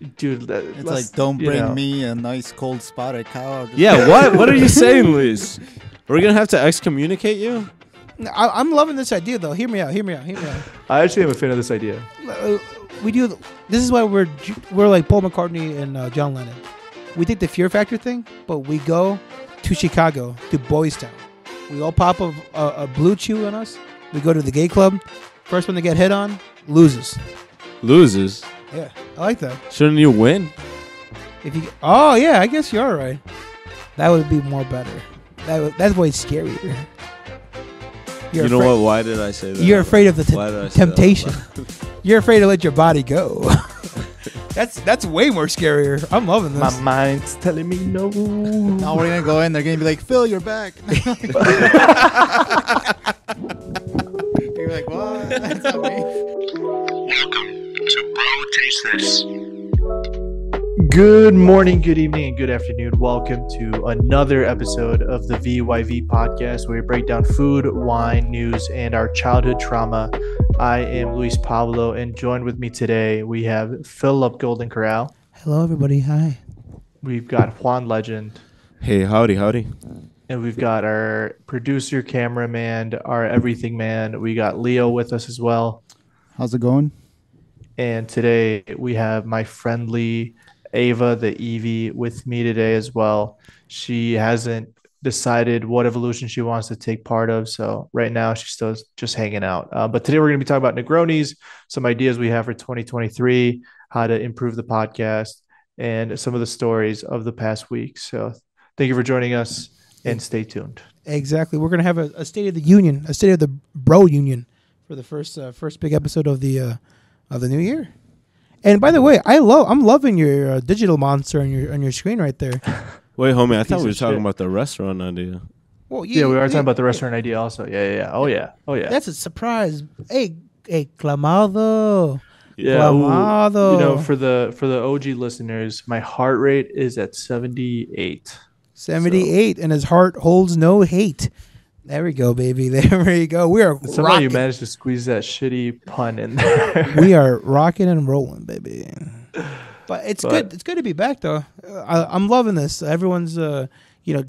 dude. It's like, don't bring me a nice cold spotted cow. Yeah, what are you saying, Luis? We're gonna have to excommunicate you? I'm loving this idea though. Hear me out. I actually am a fan of this idea. We do. This is why we're like Paul McCartney and John Lennon. We take the Fear Factor thing, but we go to Chicago, to Boys Town. We all pop a blue chew on us. We go to the gay club. First one to get hit on loses. Loses? Yeah, I like that. Shouldn't you win? Oh yeah, I guess you're right. That would be more better. That's way scarier. You know what? Why did I say that? You're afraid of the temptation. You're afraid to let your body go. That's way more scarier. I'm loving this. My mind's telling me no. Now we're gonna go in. They're gonna be like, Phill, you're back. You're like, what? That's not me. Welcome to Bro Taste This. Good morning, good evening, and good afternoon. Welcome to another episode of the VYV podcast, where we break down food, wine, news, and our childhood trauma. I am Luis Pablo, and joined with me today, we have Phill up Golden Corral. Hello, everybody. Hi. We've got Juan Legend. Hey, howdy. And we've got our producer, cameraman, our everything man. We got Leo with us as well. How's it going? And today we have my friendly Ava, the Evie, with me today as well. She hasn't decided what evolution she wants to take part of. So right now she's still just hanging out. But today we're going to be talking about Negronis, some ideas we have for 2023, how to improve the podcast, and some of the stories of the past week. So thank you for joining us and stay tuned. Exactly. We're going to have a State of the Union, a State of the Bro Union for the first big episode of the new year. And by the way, I'm loving your digital monster on your screen right there. Wait, homie, I thought we were talking about the restaurant idea. Well, yeah, we are talking about the restaurant idea also. Yeah. Oh yeah. That's a surprise. Hey, clamado. Yeah. Clamado. You know, for the OG listeners, my heart rate is at 78. 78, and his heart holds no hate. There we go, baby. There we go. We are somehow rocking. You managed to squeeze that shitty pun in there. We are rocking and rolling, baby. But it's good. It's good to be back, though. I'm loving this. Everyone's,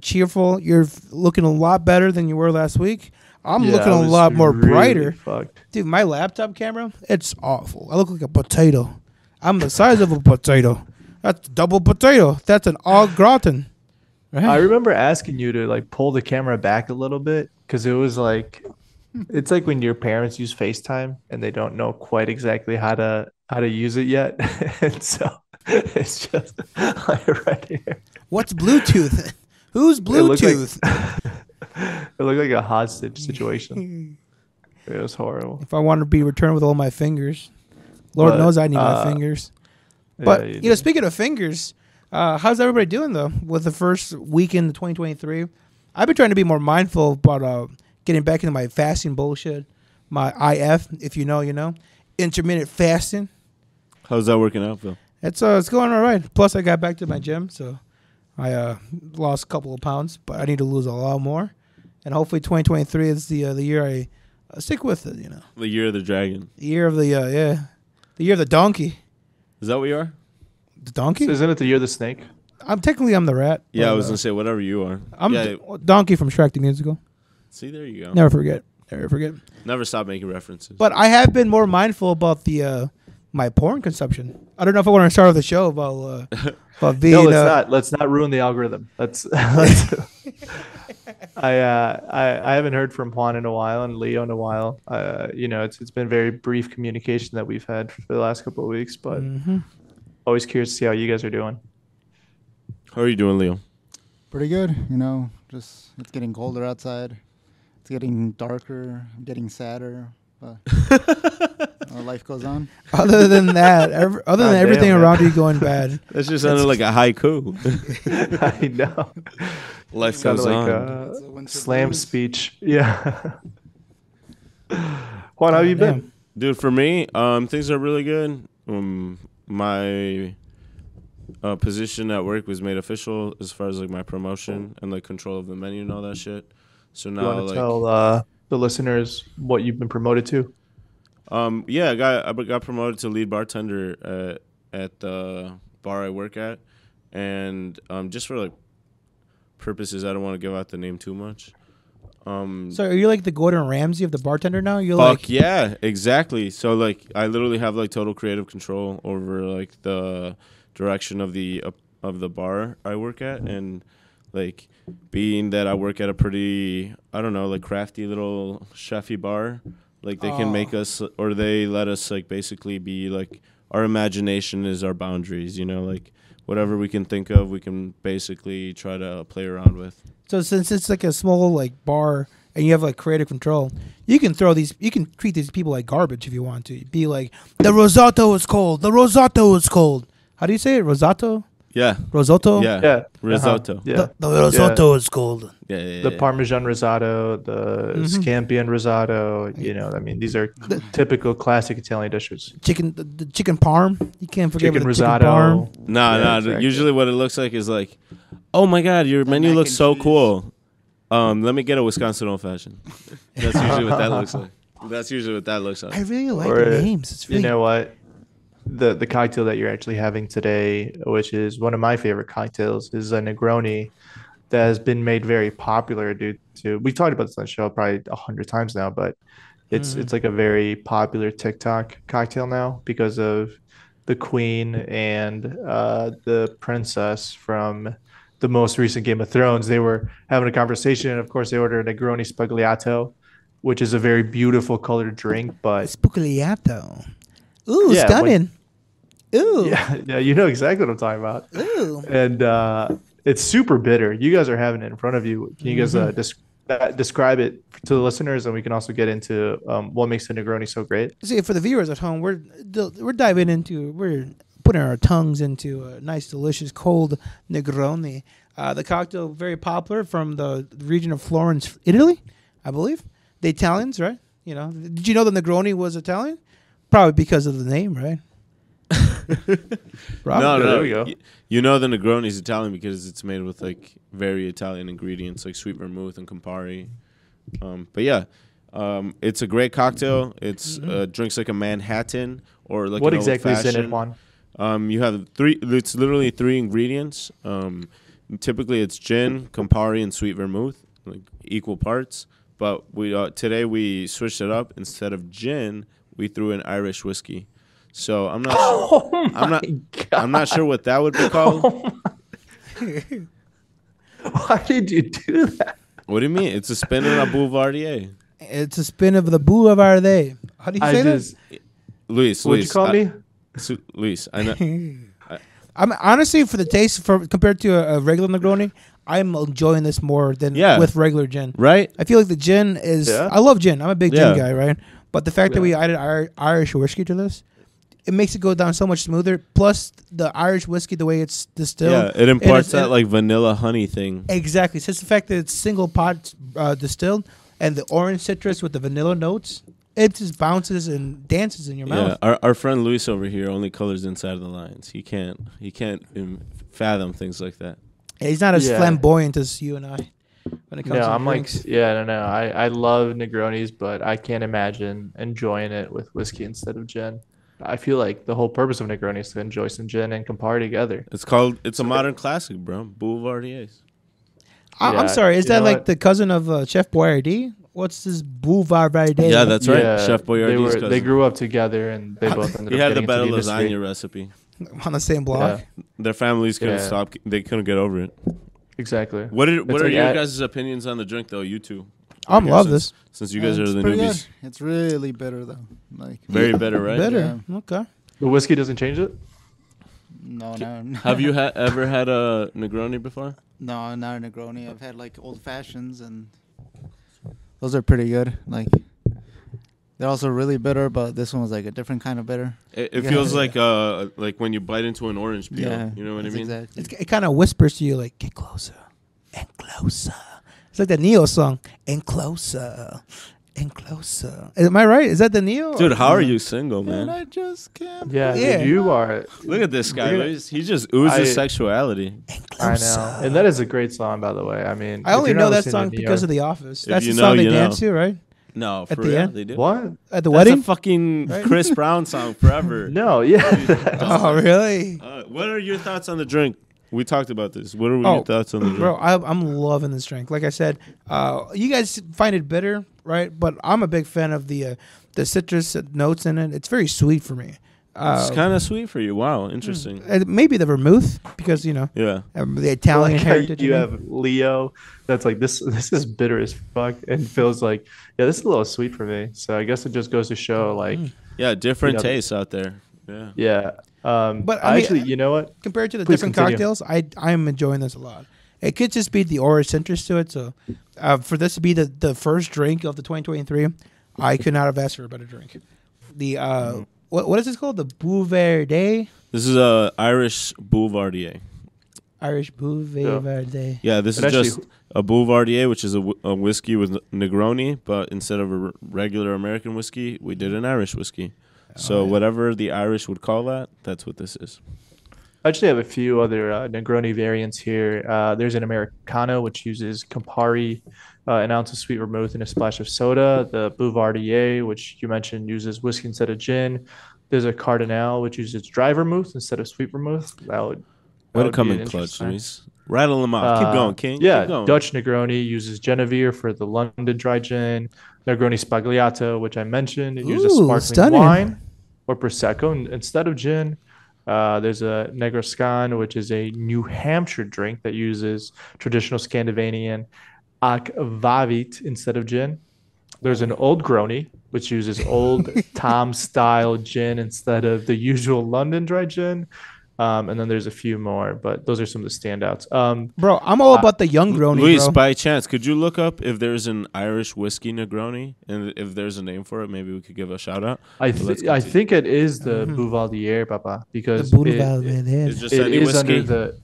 cheerful. You're looking a lot better than you were last week. I'm looking a lot more really brighter. Fucked. Dude, my laptop camera, it's awful. I look like a potato. I'm the size of a potato. That's double potato. That's an au gratin. Right. I remember asking you to like pull the camera back a little bit because it was like, it's like when your parents use FaceTime and they don't know quite exactly how to use it yet, and so it's just like right here. What's Bluetooth? Who's Bluetooth? It looked like a hostage situation. It was horrible. If I want to be returned with all my fingers, Lord knows I need my fingers. But speaking of fingers. How's everybody doing, though, with the first weekend of 2023? I've been trying to be more mindful about getting back into my fasting bullshit, my IF, if you know, intermittent fasting. How's that working out, Phil? It's going all right. Plus, I got back to my gym, so I lost a couple of pounds, but I need to lose a lot more. And hopefully 2023 is the year I stick with it, The year of the dragon. The year of the year of the donkey. Is that what you are? The donkey? So isn't it the year of the snake? I'm the rat. Yeah, I was gonna say whatever you are. I'm donkey from Shrek the Musical. See, there you go. Never forget. Never stop making references. But I have been more mindful about the my porn consumption. I don't know if I want to start with the show about being. No, let's not ruin the algorithm. Let's I haven't heard from Juan in a while and Leo in a while. It's been very brief communication that we've had for the last couple of weeks, but. Mm-hmm. Always curious to see how you guys are doing. How are you doing, Leo? Pretty good. Just it's getting colder outside. It's getting darker. I'm getting sadder. But life goes on. Other than that, everything around you going bad. That just sounded like a haiku. I know. Life goes like on. A slam speech. Yeah. Juan, how have you been? Dude, for me, things are really good. My position at work was made official as far as like my promotion and like control of the menu and all that shit. So now, you want to tell the listeners what you've been promoted to? I got promoted to lead bartender at the bar I work at, and just for like purposes, I don't want to give out the name too much. So are you like the Gordon Ramsay of the bartender now? You're fuck like, yeah, exactly. So like I literally have like total creative control over like the direction of the bar I work at, and like being that I work at a pretty, I don't know, like crafty little chefy bar, like they can make us, or they let us like basically be like, our imagination is our boundaries, you know, like whatever we can think of, we can basically try to play around with. so since it's like a small like bar and you have like creative control, you can treat these people like garbage if you want to. Be like, the risotto is cold. The risotto is cold. How do you say it? Risotto? Yeah. Risotto? Yeah. Risotto. Yeah. The risotto is cold. Yeah. The Parmesan risotto, the scampi risotto, you know, I mean, these are typical classic Italian dishes. The chicken parm. You can't forget Chicken the risotto. chicken parm. No. Exactly. Usually what it looks like is like, oh my God, your menu mac looks and so cheese. cool. Let me get a Wisconsin old fashioned. That's usually what that looks like. I really like Or, the names. It's really You know what? The cocktail that you're actually having today, which is one of my favorite cocktails, is a Negroni that has been made very popular due to, we've talked about this on the show probably 100 times now, but it's like a very popular TikTok cocktail now because of the queen and the princess from the most recent Game of Thrones. They were having a conversation, and of course they ordered a Negroni Spagliato, which is a very beautiful colored drink, but Spugliato. Ooh, Yeah, stunning. Ooh. yeah, you know exactly what I'm talking about. Ooh. And it's super bitter. You guys are having it in front of you. Can you guys describe it to the listeners, and we can also get into what makes the Negroni so great? See, for the viewers at home, we're putting our tongues into a nice, delicious, cold Negroni. The cocktail very popular from the region of Florence, Italy, I believe. The Italians, right? You know, did you know the Negroni was Italian? Probably because of the name, right? No, There we go. You know the Negroni is Italian because it's made with like very Italian ingredients like sweet vermouth and Campari. But yeah, it's a great cocktail. It's drinks like a Manhattan or like What an exactly is in it, old-fashioned. Juan? You have three. It's literally 3 ingredients. Typically, it's gin, Campari, and sweet vermouth, like equal parts. But we today we switched it up. Instead of gin, we threw in Irish whiskey. So I'm not. I'm not sure what that would be called. Why did you do that? What do you mean? It's a spin on a Boulevardier. It's a spin of the Boulevardier. How do you say that? Luis. What'd you call me? Luis, I know. I'm honestly, for the taste, compared to a regular Negroni, I'm enjoying this more than with regular gin. Right? I feel like the gin is. Yeah. I love gin. I'm a big Yeah. gin guy, right? But the fact that we added Irish whiskey to this, it makes it go down so much smoother. Plus, the Irish whiskey, the way it's distilled, Yeah, it imparts and that like vanilla honey thing. exactly. Since the fact that it's single pot distilled, and the orange citrus with the vanilla notes, it just bounces and dances in your mouth. Yeah, our friend Luis over here only colors inside of the lines. He can't fathom things like that. Yeah, he's not as flamboyant as you and I when it comes to I'm drinks. like, no. I love Negronis, but I can't imagine enjoying it with whiskey instead of gin. I feel like the whole purpose of Negroni is to enjoy some gin and Campari together. It's a modern classic, bro. Boulevardiers. I'm sorry, is you that know like what? the cousin of Chef Boyardee? What's this Boulevardier? Yeah, that's right. Yeah, Chef Boyardee's cousin. they grew up together, and they both ended He up had the getting better into the industry. lasagna recipe. on the same block. Yeah, Their families couldn't Yeah. stop. They couldn't get over it. exactly. What are like your at- guys' opinions on the drink, though? You two. I Here, love since- this. Since you guys are it's the pretty newbies. good. It's really bitter though. Like Very better, right? Better. Okay. The whiskey doesn't change it. no. Have you ever had a Negroni before? No, not a Negroni. I've had like old fashions, and those are pretty good. Like they're also really bitter, but this one was like a different kind of bitter. It Yeah. feels like when you bite into an orange peel. Yeah, You know what I that's mean? Exactly. It kind of whispers to you like, get closer and closer. It's like the Neo song, and closer and closer. Am I right? Is that the Neo? Dude, how are you single, And man? I just can't. Yeah, Yeah. dude, you are. Look at this guy. You're- He just oozes I- sexuality. And I closer. know, and that is a great song, by the way. I mean, I only know that song because of The Office. If That's you the know, song they you dance know. to, right? No, At for the real, end? they do. What? At the That's wedding? a fucking Chris Brown song forever. No, yeah. Oh, really? What are your thoughts on the drink? We talked about this. What are Oh, your thoughts on the drink? Bro, I'm loving this drink. Like I said, you guys find it bitter, right? But I'm a big fan of the citrus notes in it. It's very sweet for me. It's kind of sweet for you. Wow, interesting. Maybe the vermouth because Yeah. the Italian Like how heritage. you have Leo that's like this is bitter as fuck and feels like yeah this is a little sweet for me, so I guess it just goes to show like Yeah, different You know, tastes out there. Yeah. yeah But I I mean, actually you know what compared to the Please different continue. cocktails, I'm enjoying this a lot. It could just be the aura citrus to it. So for this to be the first drink of the 2023, I could not have asked for a better drink. The what is this called? The Boulevardier? This is a Irish Boulevardier. Irish Boulevardier. Yeah, this It is actually- just a Boulevardier, which is a whiskey with Negroni, but instead of a regular American whiskey, we did an Irish whiskey. So whatever the Irish would call that, that's what this is. I actually have a few other Negroni variants here. There's an Americano, which uses Campari, an ounce of sweet vermouth, and a splash of soda. The Boulevardier, which you mentioned, uses whiskey instead of gin. There's a Cardinal, which uses dry vermouth instead of sweet vermouth. Way to come be an in clutch, interesting- Luis. Rattle them off. Keep going, King. Yeah, Keep going. Dutch Negroni uses Genevieve for the London dry gin. Negroni Spagliato, which I mentioned, it uses Ooh, sparkling stunning. wine or Prosecco instead of gin. There's a Negroscan, which is a New Hampshire drink that uses traditional Scandinavian akvavit instead of gin. There's an Old Grony, which uses Old Tom style gin instead of the usual London dry gin. And then there's a few more, but those are some of the standouts. Bro, I'm all about the young Grony, Luis, bro. by chance, could you look up if there's an Irish whiskey Negroni? And if there's a name for it, maybe we could give a shout out. I Let's think it is the Boulevardier, Papa, because The it Boulevardier. It's just it any is whiskey. under the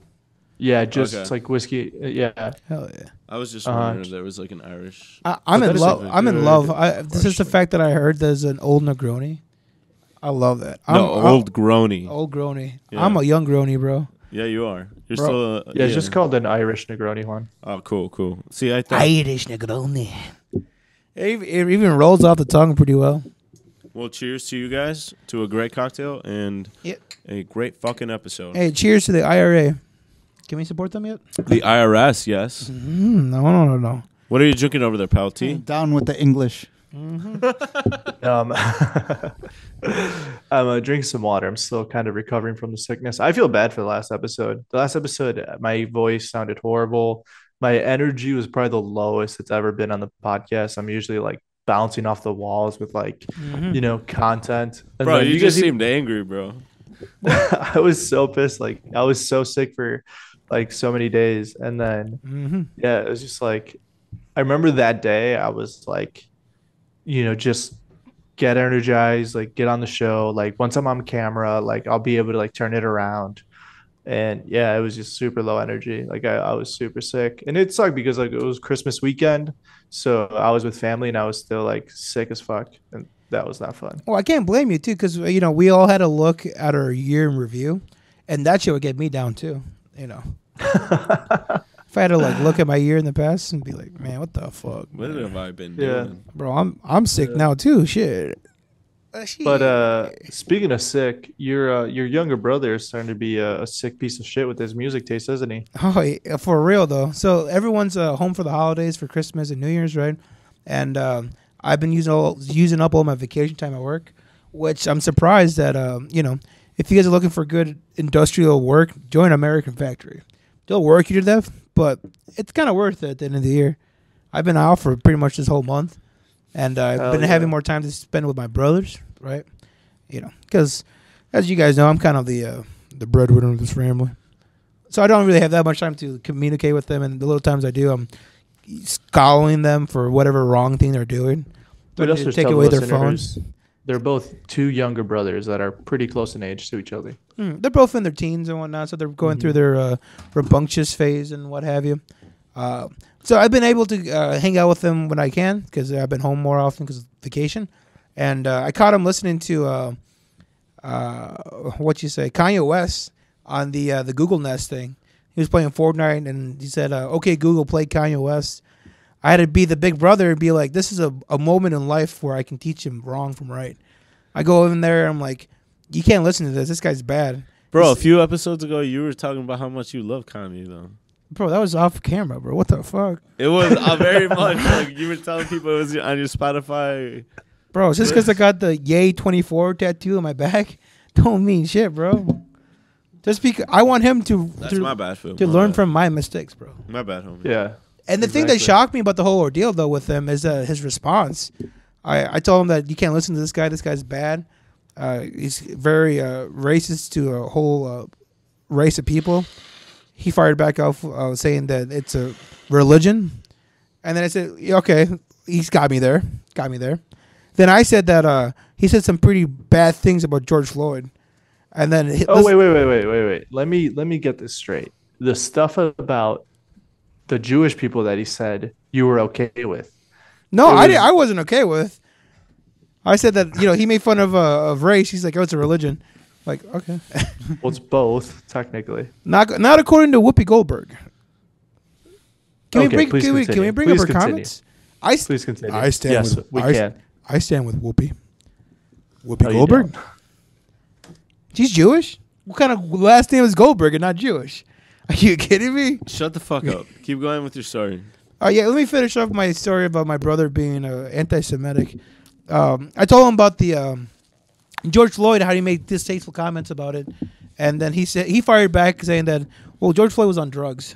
just Okay. like whiskey. Yeah, Hell yeah. I was just Uh-huh. wondering if there was like an Irish. I'm But in that is love. a I'm in good love. This is the question. fact that I heard there's an old Negroni. I love that. Old Grony. Old Grony. Yeah. I'm a young Grony, bro. Yeah, you are. You're Bro. still. yeah, it's just called an Irish Negroni one. Oh, cool. See, I thought. Irish Negroni. It even rolls off the tongue pretty well. Well, cheers to you guys, to a great cocktail and Yeah. a great fucking episode. Hey, cheers to the IRA. Can we support them yet? The IRS, yes. No. What are you drinking over there, pal? Tea? Down with the English. I'm drinking some water. I'm still kind of recovering from the sickness. I feel bad for the last episode. The last episode, my voice sounded horrible. My energy was probably the lowest it's ever been on the podcast. I'm usually like bouncing off the walls with like, content. And Bro, then you guys just even- seemed angry, bro. I was so pissed. Like I was so sick for like so many days. And then, yeah, it was just like, I remember that day I was like, just get energized, like get on the show. Like once I'm on camera, like I'll be able to like turn it around. And yeah, it was just super low energy. Like I was super sick, and it sucked because like it was Christmas weekend. So I was with family and I was still like sick as fuck. And that was not fun. Well, I can't blame you too, because we all had a look at our year in review, and that shit would get me down too. If I had to like look at my year in the past and be like, man, what the fuck, What man? have I been Yeah. doing? Bro? I'm sick now too. Shit. But speaking of sick, your younger brother is starting to be a sick piece of shit with his music taste, isn't he? Oh, yeah, for real though. So everyone's home for the holidays, for Christmas and New Year's, right? And I've been using up all my vacation time at work, which I'm surprised that if you guys are looking for good industrial work, join American Factory. They'll work you to death, but it's kind of worth it at the end of the year. I've been out for pretty much this whole month, and I've Hell been yeah. having more time to spend with my brothers, right? Because as you guys know, I'm kind of the breadwinner of this family, so I don't really have that much time to communicate with them. And the little times I do, I'm scowling them for whatever wrong thing they're doing. But Threatening also to just take tell away the their phones. listeners, they're both two younger brothers that are pretty close in age to each other. They're both in their teens and whatnot, so they're going through their rambunctious phase and what have you. So I've been able to hang out with them when I can because I've been home more often because of vacation. And I caught him listening to Kanye West on the Google Nest thing. He was playing Fortnite and he said, "Okay, Google, play Kanye West." I had to be the big brother and be like, this is a moment in life where I can teach him wrong from right. I go in there and I'm like, you can't listen to this. This guy's bad. Bro, a few episodes ago, you were talking about how much you love Kanye, though. Bro, that was off camera, bro. What the fuck? It was very much like you were telling people it was on your Spotify. Bro, just because I got the Yay 24 tattoo on my back don't mean shit, bro. Just because I want him That's my bad, Phil. to learn from my mistakes, bro. My bad, homie. Yeah. And the thing that shocked me about the whole ordeal, though, with him is his response. I told him that you can't listen to this guy. This guy's bad. He's very racist to a whole race of people. He fired back off saying that it's a religion. And then I said, okay, he's got me there. Then I said that he said some pretty bad things about George Floyd. And then wait. Let me get this straight. The stuff about the Jewish people that he said you were okay with. No, I wasn't okay with. I said that he made fun of race. He's like, oh, it's a religion. Like, okay. Well, it's both technically. Not according to Whoopi Goldberg. Can we bring Please up her continue. comments? Please continue. I stand yes, with we can. I stand with Whoopi. No, Goldberg. She's Jewish. What kind of last name is Goldberg and not Jewish? Are you kidding me? Shut the fuck up. Keep going with your story. Yeah, let me finish off my story about my brother being anti-Semitic. I told him about the George Floyd, how he made distasteful comments about it, and then he fired back saying that, well, George Floyd was on drugs.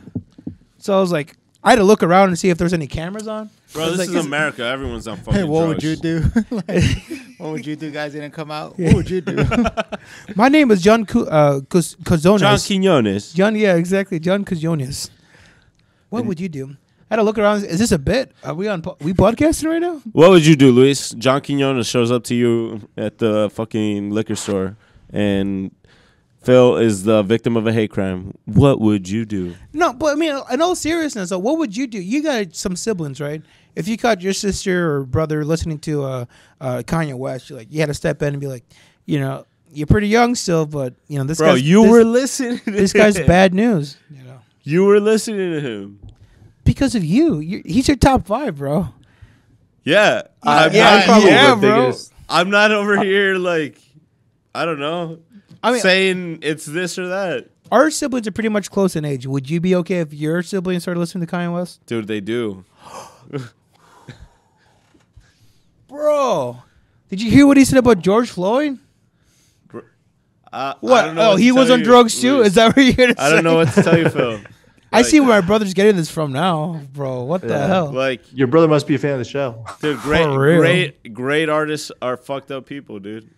So I was like, I had to look around and see if there's any cameras on. Bro, this is America. Everyone's on fucking drugs. Hey, what would you do? What would you do? Guys didn't come out. What would you do? My name is John Cozones. John Quinones. John, yeah, exactly. John Cozones. What would you do? I had to look around. Is this a bit? Are we podcasting right now? What would you do, Luis? John Quinones shows up to you at the fucking liquor store, and Phill is the victim of a hate crime. What would you do? No, but I mean, in all seriousness, though, what would you do? You got some siblings, right? If you caught your sister or brother listening to Kanye West, you had to step in and be like, you're pretty young still, but this Bro, guy's, were listening. This guy's bad news. You were listening to him because of you. He's your top 5, bro. Yeah, bro. I'm not over here like I don't know. Saying it's this or that. Our siblings are pretty much close in age. Would you be okay if your siblings started listening to Kanye West? Dude, they do. Bro, did you hear what he said about George Floyd? What? Oh, he was on drugs too? Is that what you're going to say? I don't know what to tell you, Phil. I see where my brother's getting this from now, bro. What the hell? Like, your brother must be a fan of the show. Dude, great artists are fucked up people, dude.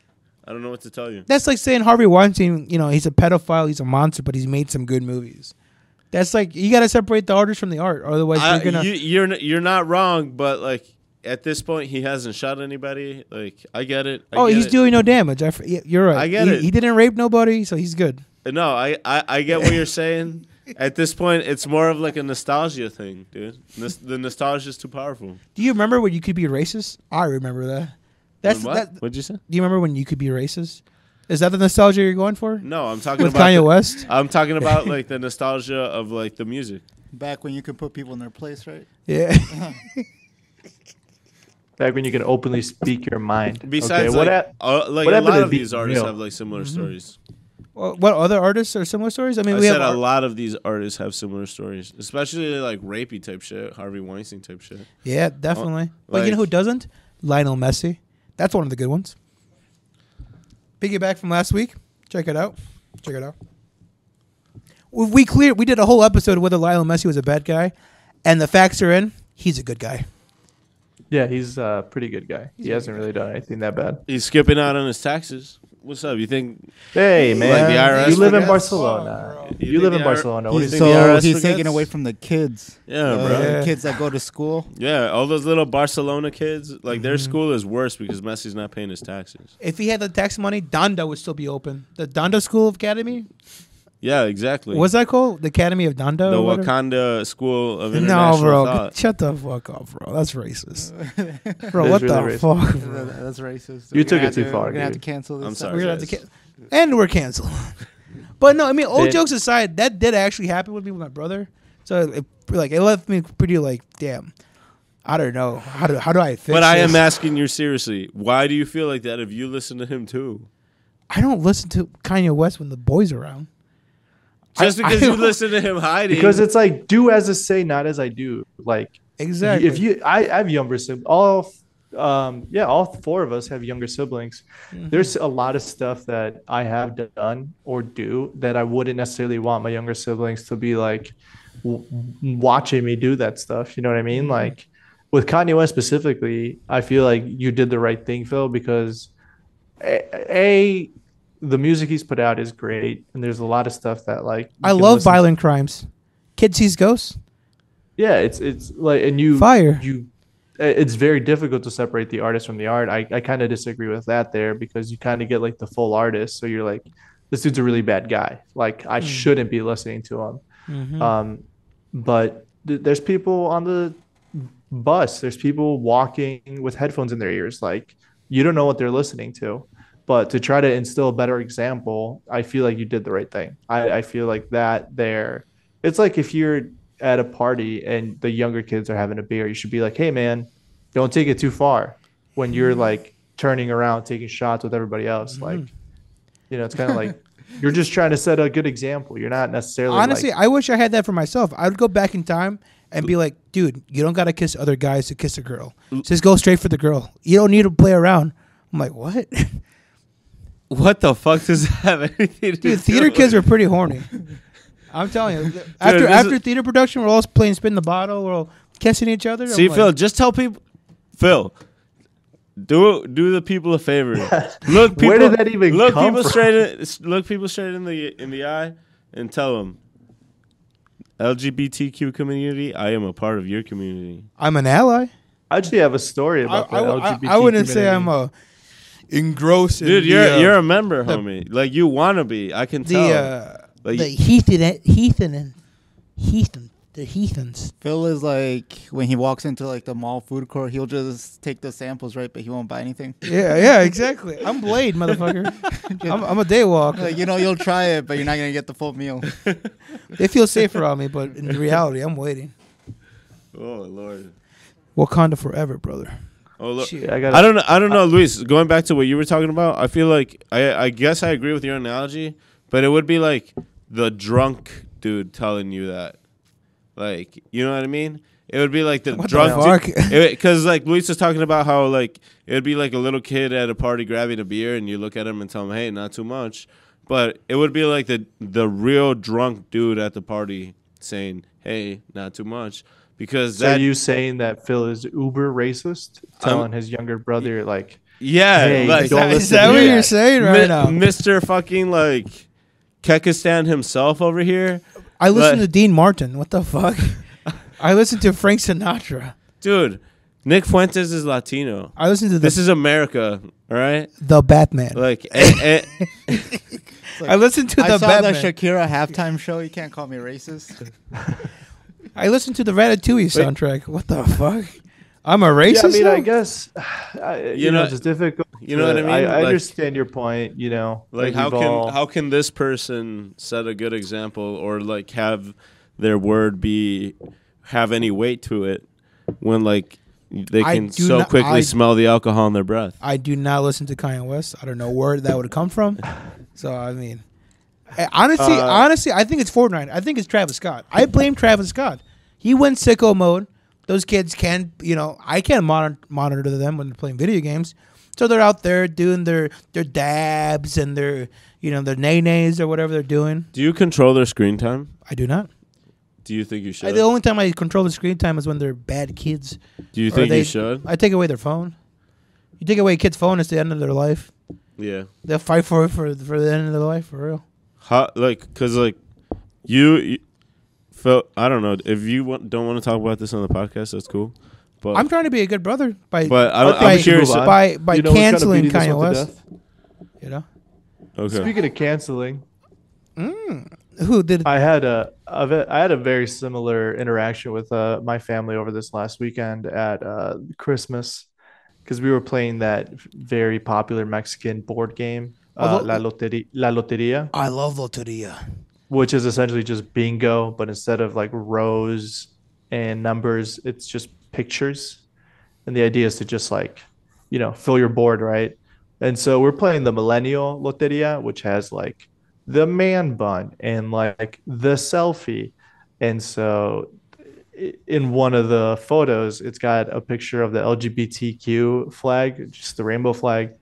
I don't know what to tell you. That's like saying Harvey Weinstein, he's a pedophile, he's a monster, but he's made some good movies. That's like, you got to separate the artist from the art, otherwise you're gonna. You're not wrong, but like at this point he hasn't shot anybody. Like I get it. He's doing no damage. You're right. I get it. He didn't rape nobody, so he's good. No, I get what you're saying. At this point, it's more of like a nostalgia thing, dude. The nostalgia is too powerful. Do you remember when you could be racist? I remember that. What'd you say? Do you remember when you could be racist? Is that the nostalgia you're going for? No, I'm talking with about Kanye West. I'm talking about like the nostalgia of like the music. Back when you could put people in their place, right? Yeah. Back when you can openly speak your mind. Besides, okay, a lot of these artists have like similar stories. Well, what other artists are similar stories? I mean, a lot of these artists have similar stories, especially like rapey type shit, Harvey Weinstein type shit. Yeah, definitely. But you know who doesn't? Lionel Messi. That's one of the good ones. Piggyback from last week. Check it out. We did a whole episode whether Lionel Messi was a bad guy, and the facts are in. He's a good guy. Yeah, he's a pretty good guy. He hasn't really done anything that bad. He's skipping out on his taxes. What's up? You think? Hey, man. Like the IRS you live in Barcelona. You live in Barcelona. What do you think? So he's taking away from the kids. Yeah, bro. The kids that go to school. Yeah, all those little Barcelona kids, like their school is worse because Messi's not paying his taxes. If he had the tax money, Donda would still be open. The Donda School of Academy? Yeah, exactly. What's that called? The Academy of Donda? The Wakanda School of International No, bro. Thought. Shut the fuck up, bro. That's racist. Bro, what really the fuck? Bro? That's racist. You took it too far. We're going to have to cancel this. I'm sorry. We're gonna have to and we're canceled. But no, I mean, all jokes aside, that did actually happen with me with my brother. So it left me pretty like, damn. I don't know. How do I fix But I this? am asking you seriously. Why do you feel like that if you listen to him too? I don't listen to Kanye West when the boys are around. Just because you listen to him hiding. Because it's like do as I say, not as I do. Like Exactly. I have younger siblings. All four of us have younger siblings. Mm-hmm. There's a lot of stuff that I have done or do that I wouldn't necessarily want my younger siblings to be like watching me do that stuff. You know what I mean? Mm-hmm. Like with Kanye West specifically, I feel like you did the right thing, Phill, because the music he's put out is great, and there's a lot of stuff that like I love violent crimes. Kid sees ghosts. Yeah, it's like, and it's very difficult to separate the artist from the art. I kind of disagree with that there, because you kind of get like the full artist. So you're like, this dude's a really bad guy. Like I shouldn't be listening to him. Mm-hmm. But there's people on the bus. There's people walking with headphones in their ears. Like you don't know what they're listening to. But to try to instill a better example, I feel like you did the right thing. I feel like that there. It's like if you're at a party and the younger kids are having a beer, you should be like, hey, man, don't take it too far when you're like turning around, taking shots with everybody else. Mm-hmm. Like, it's kind of like you're just trying to set a good example. You're not necessarily honestly, I wish I had that for myself. I would go back in time and be like, dude, you don't got to kiss other guys to kiss a girl. Just go straight for the girl. You don't need to play around. I'm like, what? What the fuck does that have anything to do? Dude, theater kids are pretty horny. I'm telling you. After theater production, we're all playing spin the bottle. We're all kissing each other. See, Phill, just tell people. Phill, do the people a favor. Look, people, where did that even look come people from? look people straight in the eye, and tell them, LGBTQ community, I am a part of your community. I'm an ally. I actually have a story about the LGBT I wouldn't say community. I'm engrossed in Dude, you're a member, homie. Like you want to be. I can tell. The heathens. Phill is like when he walks into like the mall food court, he'll just take the samples, right? But he won't buy anything. Yeah, exactly. I'm Blade, motherfucker. I'm a daywalker. Like, you'll try it, but you're not gonna get the full meal. They feel safer on me, but in reality, I'm waiting. Oh Lord. Wakanda forever, brother. Oh look, Shit. I don't know, Luis. Going back to what you were talking about, I feel like I guess I agree with your analogy, but it would be like the drunk dude telling you that, like, you know what I mean? It would be like the What drunk the dude, because like Luis was talking about how like it would be like a little kid at a party grabbing a beer, and you look at him and tell him, hey, not too much, but it would be like the real drunk dude at the party saying, hey, not too much. Because So are you saying that Phill is uber racist, telling his younger brother like, yeah, hey, like don't Is listen that to what that. you're saying right now? Mr. fucking like Kekistan himself over here, I listen to Dean Martin. What the fuck? I listen to Frank Sinatra. dude. Nick Fuentes is Latino. I listen to This is America, all right? the Batman. Like, Like, I listen to I the saw Batman. the Shakira halftime show. You can't call me racist. I listen to the Ratatouille soundtrack. What the fuck? I'm a racist. Yeah, I mean, now? I guess You know- it's difficult. you know what I mean? I Like- understand your point. like how can this person set a good example or like have their word have any weight to it when like they I can do so not- quickly I- smell the alcohol in their breath? I do not listen to Kanye West. I don't know where that would come from. So I mean, honestly, I think it's Fortnite. I think it's Travis Scott. I blame Travis Scott. He went sicko mode. Those kids can, I can't monitor them when they're playing video games. So they're out there doing their dabs and their nay-nays or whatever they're doing. Do you control their screen time? I do not. Do you think you should? The only time I control the screen time is when they're bad kids. Do you Or think you should? I take away their phone. You take away a kid's phone, it's the end of their life. Yeah. They'll fight for it for the end of their life, for real. How, like, cause like you Phill, I don't know if you don't want to talk about this on the podcast. That's cool. But I'm trying to be a good brother by I'm curious. by You know who's canceling kinda beating Kanye this one to West. death? You know Okay. Speaking of canceling, who did? I had a very similar interaction with my family over this last weekend at Christmas, because we were playing that very popular Mexican board game, La Loteria, I love Loteria. which is essentially just bingo, but instead of like rows and numbers, it's just pictures, and the idea is to just like, fill your board, right? And so we're playing the Millennial Loteria, which has like the man bun and like the selfie. And so in one of the photos, it's got a picture of the LGBTQ flag, just the rainbow flag.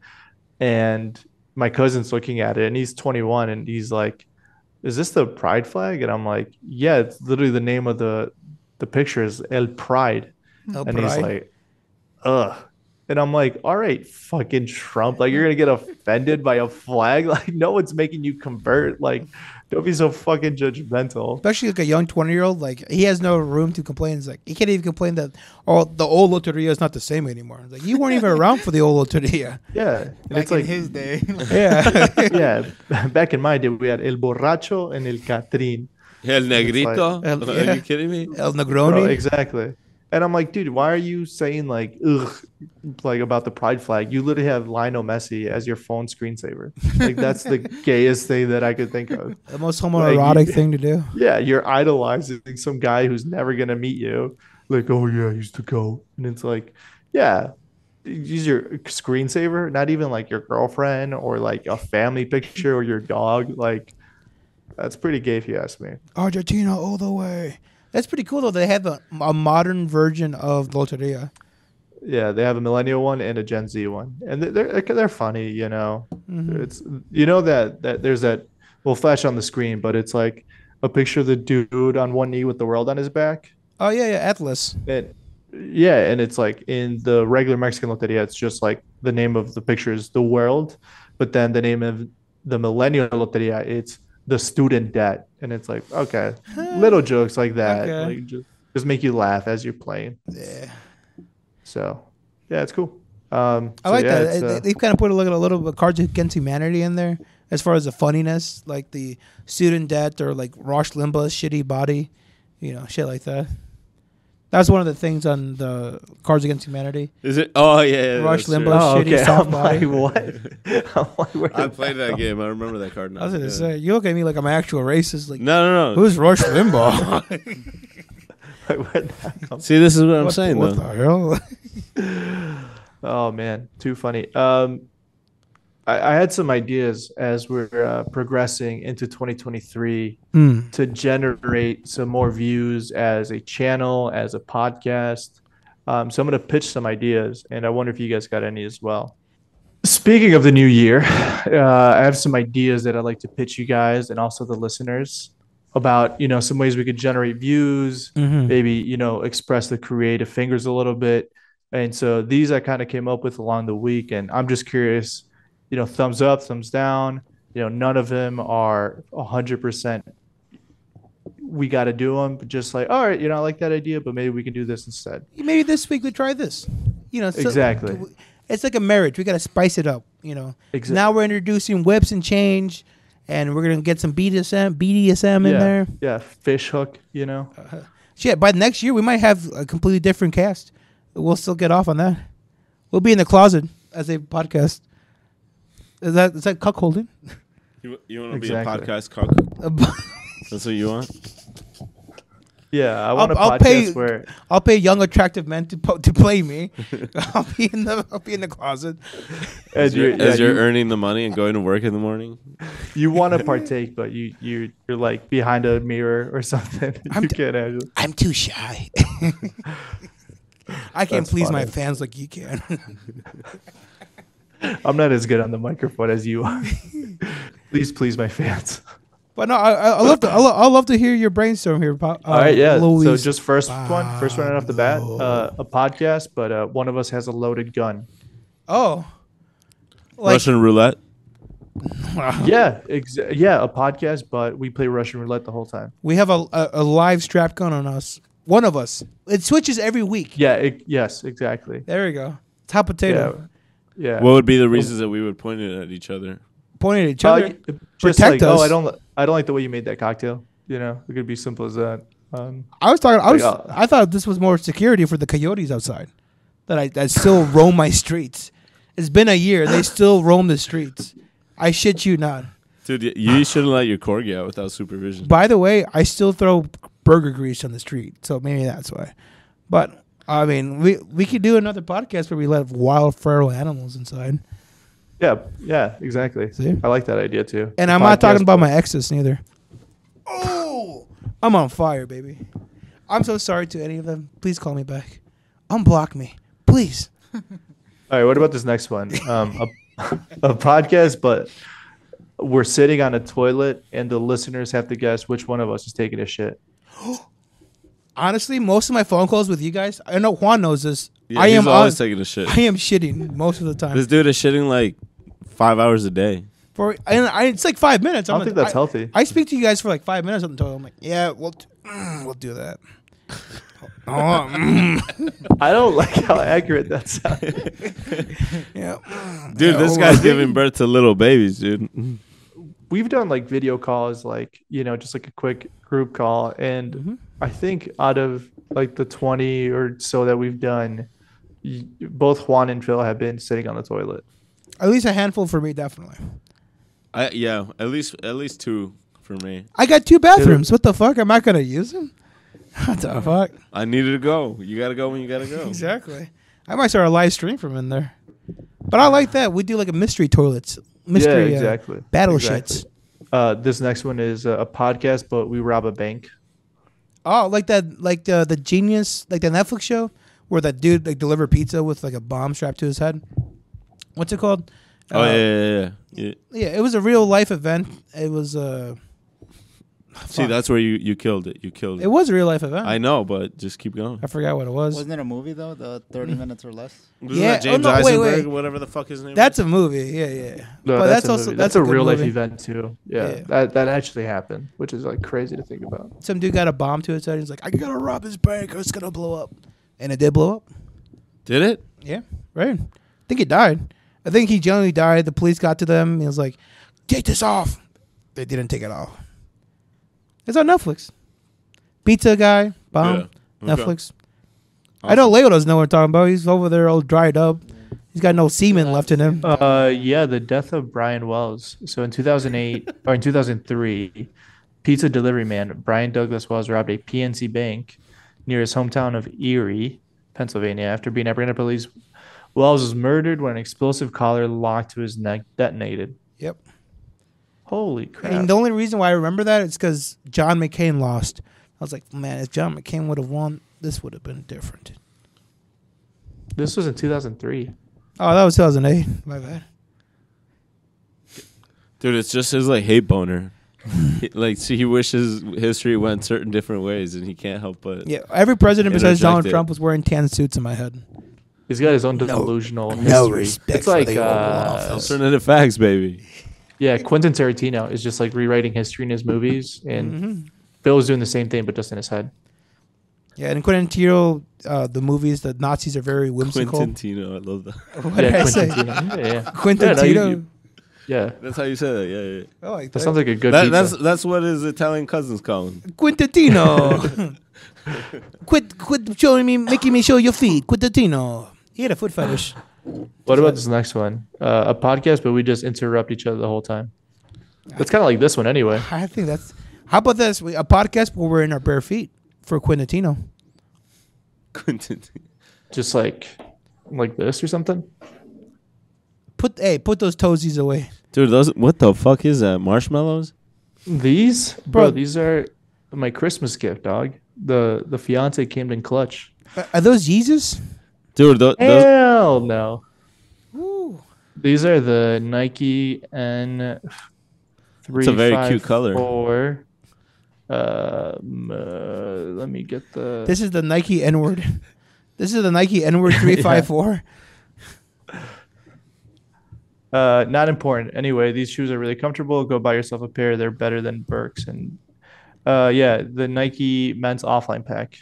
And my cousin's looking at it and he's 21 and he's like, is this the pride flag? And I'm like, yeah, it's literally the name of the picture is El Pride. El And he's Pride. like, ugh. And I'm like, all right, fucking Trump. Like, you're going to get offended by a flag? Like, no one's making you convert. Like, don't be so fucking judgmental. Especially like a young 20-year-old, like he has no room to complain. It's like he can't even complain that the old Loteria is not the same anymore. It's like you weren't even around for the old Loteria. Yeah. And Back it's like in his day. Yeah. yeah, back in my day, we had El Borracho and El Catrín. El Negrito. Like- Are you kidding me? El Bro, Negroni. exactly. And I'm like, dude, why are you saying like, ugh, like about the pride flag? You literally have Lionel Messi as your phone screensaver. Like, that's the gayest thing that I could think of. The most homoerotic thing to do. Yeah, you're idolizing some guy who's never going to meet you. Like, oh, yeah, I used to go. And it's like, yeah, use your screensaver, not even like your girlfriend or like a family picture or your dog. Like, that's pretty gay if you ask me. Argentina all the way. That's pretty cool though. They have a modern version of Loteria. Yeah, they have a millennial one and a Gen Z one, and they're funny. Mhm. It's that there's that. We'll flash on the screen, but it's like a picture of the dude on one knee with the world on his back. Oh yeah, Atlas. And yeah, and it's like in the regular Mexican loteria, it's just like the name of the picture is the world, but then the name of the millennial loteria, it's the student debt, and it's like, okay, little jokes like that, Okay. like just make you laugh as you're playing. Yeah. So yeah, it's cool. I So, like yeah, that. it's, They've kind of put a little bit of Cards Against Humanity in there as far as the funniness, like the student debt or like Rush Limbaugh's shitty body, shit like that. That's one of the things on the Cards Against Humanity. Is it? Oh yeah. Rush that's true. Limbaugh. Shitty soft I'm body. like, what? I'm like, where I did played that game. I remember that card now. I was gonna Yeah. say, you look at me like I'm an actual racist. Like, No. who's Rush Limbaugh? like, where'd that come See, this is what I'm saying what though. the hell? Oh man, too funny. I had some ideas as we're progressing into 2023 to generate some more views as a channel, as a podcast. So I'm going to pitch some ideas, and I wonder if you guys got any as well. Speaking of the new year, I have some ideas that I'd like to pitch you guys and also the listeners about, some ways we could generate views, maybe, express the creative fingers a little bit. And so these I kind of came up with along the week, and I'm just curious, thumbs up, thumbs down. None of them are 100%. We got to do them, but just like, all right, I like that idea, but maybe we can do this instead. Maybe this week we try this. So Exactly. It's like a marriage. We got to spice it up. Exactly. Now we're introducing whips and change, and we're gonna get some BDSM in there. Yeah, fish hook. Shit, by next year we might have a completely different cast. We'll still get off on that. We'll be in the closet as a podcast. Is that cuckolding? You want to Exactly. be a podcast cock? That's what you want? Yeah, I want a I'll podcast pay- where I'll pay young attractive men to play me. I'll be in the closet. As you're earning the money and going to work in the morning? you want to partake, but you're like behind a mirror or something. You can't actually. I'm too shy. I can't That's please my funny. fans like you can. I'm not as good on the microphone as you are. Please my fans. But no, I love to hear your brainstorm here. All right, yeah. So Luis. just first one right off the bat, a podcast, but one of us has a loaded gun. Oh, like, Russian roulette? Yeah, a podcast, but we play Russian roulette the whole time. we have a live strap gun on us. One of us. It switches every week. Yeah, yes, exactly. There we go. Top potato. Yeah. What would be the reasons that we would point it at each other? Pointing at each other. Just Protect like, us. I don't like the way you made that cocktail. It could be simple as that. I was talking. Like, I thought this was more security for the coyotes outside, that still roam my streets. It's been a year. They still roam the streets. I shit you not. Dude, you shouldn't let your corgi out without supervision. By the way, I still throw burger grease on the street, so maybe that's why. But I mean, we could do another podcast where we let wild feral animals inside. Yeah, exactly. See? I like that idea too. And The I'm not talking podcast, about but- my exes neither. Oh, I'm on fire, baby. I'm so sorry to any of them. Please call me back. Unblock me, please. All right, what about this next one? A podcast, but we're sitting on a toilet, and the listeners have to guess which one of us is taking a shit. Honestly, most of my phone calls with you guys, I know Juan knows this. Yeah, he's always taking a shit. I am shitting most of the time. This dude is shitting like 5 hours a day. It's like 5 minutes. I don't think that's healthy. I speak to you guys for like 5 minutes on the toilet. I'm like, yeah, we'll do that. I don't like how accurate that sounds. Yeah, Dude, this guy's giving birth to little babies, dude. We've done like video calls, like, just like a quick group call. And I think out of like the 20 or so that we've done, both Juan and Phill have been sitting on the toilet. At least a handful for me, definitely. At least 2 for me. I got 2 bathrooms. What the fuck? Am I gonna use them? What the fuck? I needed to go. You gotta go when you gotta go. Exactly. I might start a live stream from in there. But I like that. We do like a mystery toilets. Mystery, yeah, exactly. Battle exactly. shits. This next one is a podcast, but we rob a bank. Oh, like that, like the Genius, like the Netflix show where that dude like delivered pizza with like a bomb strapped to his head. What's it called? Oh yeah. Yeah, it was a real life event. It was See, that's where you killed it. You killed it. It was a real life event. I know, but just keep going. I forgot what it was. Wasn't it a movie though? The 30 minutes or less. Wasn't Yeah. that James Oh, no, wait, Eisenberg, wait. or whatever the fuck his name That's is? a movie. Yeah. No, But that's also movie. That's a good real life movie. event too. Yeah, Yeah. that actually happened, which is like crazy to think about. Some dude got a bomb to his head. He's like, I gotta rob his bank or it's gonna blow up. And it did blow up. Did it? Yeah, right. I think he died. I think he genuinely died. The police got to them. He was like, take this off. They didn't take it off. It's on Netflix. Pizza guy, bomb, Yeah. Okay. Netflix. I know Leo doesn't know what we're talking about. He's over there all dried up. He's got no semen left in him. Yeah, the death of Brian Wells. So in 2008 or in 2003, pizza delivery man Brian Douglas Wells robbed a PNC bank near his hometown of Erie, Pennsylvania. After being apprehended by police, Wells was murdered when an explosive collar locked to his neck detonated. Yep. Holy crap! And the only reason why I remember that is because John McCain lost. I was like, man, if John McCain would have won, this would have been different. This was in 2003. Oh, that was 2008. My bad. Dude, it's just his like hate boner. He wishes history went certain different ways, and he can't help but. Yeah, every president besides Interject Donald it. Trump was wearing tan suits in my head. He's got his own delusional history. no respect It's like for the Oval Office. Alternative facts, baby. yeah, Quentin Tarantino is just like rewriting history in his movies, and Bill was doing the same thing but just in his head. Yeah, and Quentin Tarantino, the movies, the Nazis are very whimsical. Quintino, I love that. What did I say? Quentin Tarantino. Yeah. Quentin Yeah, no, Tarantino. Yeah, That's how you say that. Yeah. I like that that. sounds like a good That, pizza. that's what his Italian cousins call him. Quintino. quit showing me, making me show your feet. Quintino. He had a foot fetish. What about this next one? A podcast, but we just interrupt each other the whole time. It's kind of like this one anyway. I think that's. How about this? A podcast where we're in our bare feet for Quintino. Quintino. Just like this or something. Put those toesies away. Dude, what the fuck is that? Marshmallows? These, Bro. bro, these are my Christmas gift, dog. The fiance came in clutch. Are those Jesus? Dude, those. Hell no. Ooh. These are the Nike N. It's a very cute color. Let me get the. This is the Nike N-word. This is the Nike N-word 354. Not important. Anyway, these shoes are really comfortable. Go buy yourself a pair. They're better than Birks. And yeah, the Nike men's offline pack.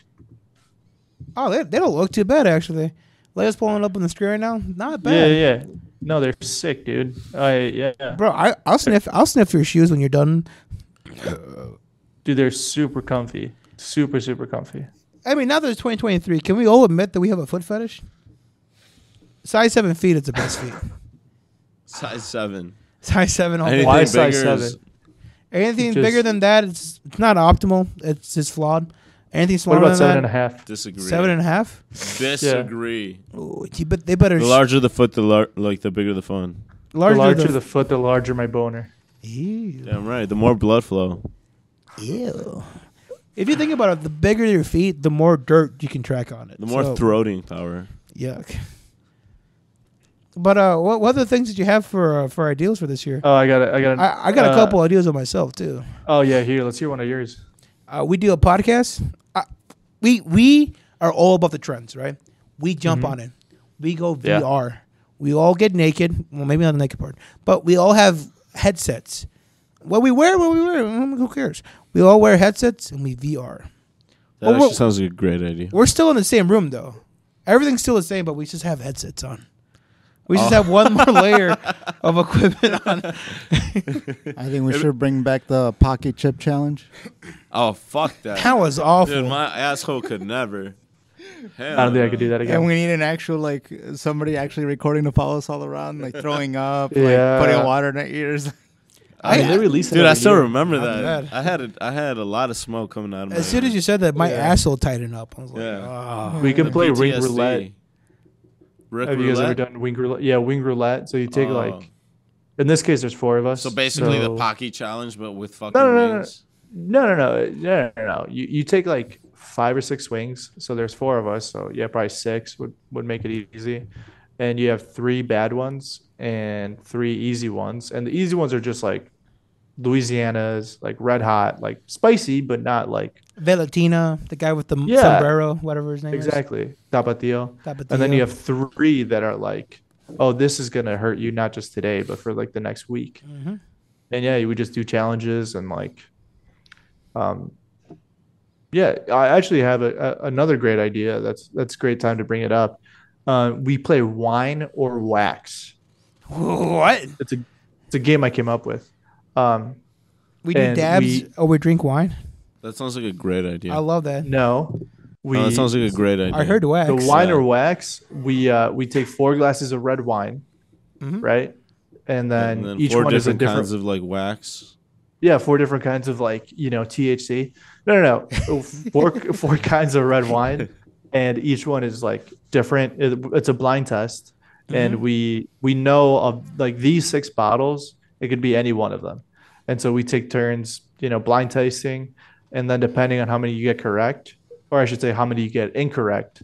Oh, they don't look too bad actually. Leia's pulling up on the screen right now. Not bad. Yeah. No, they're sick, dude. Yeah. Bro, I'll sniff your shoes when you're done. Dude, they're super comfy. Super, super comfy. I mean, now that it's 2023, can we all admit that we have a foot fetish? Size 7 feet is the best feet. Size 7. Size 7 all day. Anything Why size bigger 7? is- Anything Just- bigger than that, it's not optimal. It's just flawed. Anything What smaller about than 7.5? Disagree. 7.5? Disagree. Ooh, but they better. The larger the foot, the bigger the fun. The larger the foot, the larger my boner. Ew. Damn right. The more blood flow. Ew. If you think about it, the bigger your feet, the more dirt you can track on it. The more throating power. Yuck. But what other things did you have for ideals for this year? Oh, I got a couple ideas of myself too. Oh yeah, here. Let's hear one of yours. We do a podcast. We are all about the trends, right? We jump on it. We go VR. Yeah. We all get naked. Well, maybe not the naked part, but we all have headsets. What we wear, who cares? We all wear headsets and we VR. That actually sounds like a great idea. We're still in the same room though. Everything's still the same, but we just have headsets on. We just have one more layer of equipment on. I think we should bring back the pocket chip challenge. Oh, fuck that. That was awful. Dude, my asshole could never. Hell I don't think I could do that again. And we need an actual, somebody actually recording to follow us all around, throwing up, putting water in their ears. I mean, they released it. Dude, I still remember that. I had a lot of smoke coming out of my As soon as you said that, my asshole tightened up. I was like, oh. We can play ring PTSD. roulette. Have you guys ever done wing roulette? Yeah, wing roulette. So you take in this case, there's 4 of us. So basically the Pocky challenge, but with fucking wings. No. You take 5 or 6 swings. So there's 4 of us. So yeah, probably 6 would make it easy. And you have 3 bad ones and 3 easy ones. And the easy ones are just Louisiana's, red hot, spicy, but not Velatina, the guy with the sombrero, whatever his name is. Exactly. Tapatio. And then you have 3 that are this is going to hurt you not just today, but for the next week. Mm-hmm. And yeah, you would just do challenges and yeah, I actually have another great idea. That's a great time to bring it up. We play wine or wax. What? It's a game I came up with. We do dabs or we drink wine. That sounds like a great idea. I love that. No, that sounds like a great idea. I heard wax. The wine or wax. We take 4 glasses of red wine, right, and then each 4 one is a different different kinds of wax. Yeah, 4 different kinds of THC. No. 4 kinds of red wine, and each one is different. It's a blind test, and we know of these 6 bottles. It could be any one of them. And so we take turns, blind tasting. And then depending on how many you get correct, or I should say how many you get incorrect,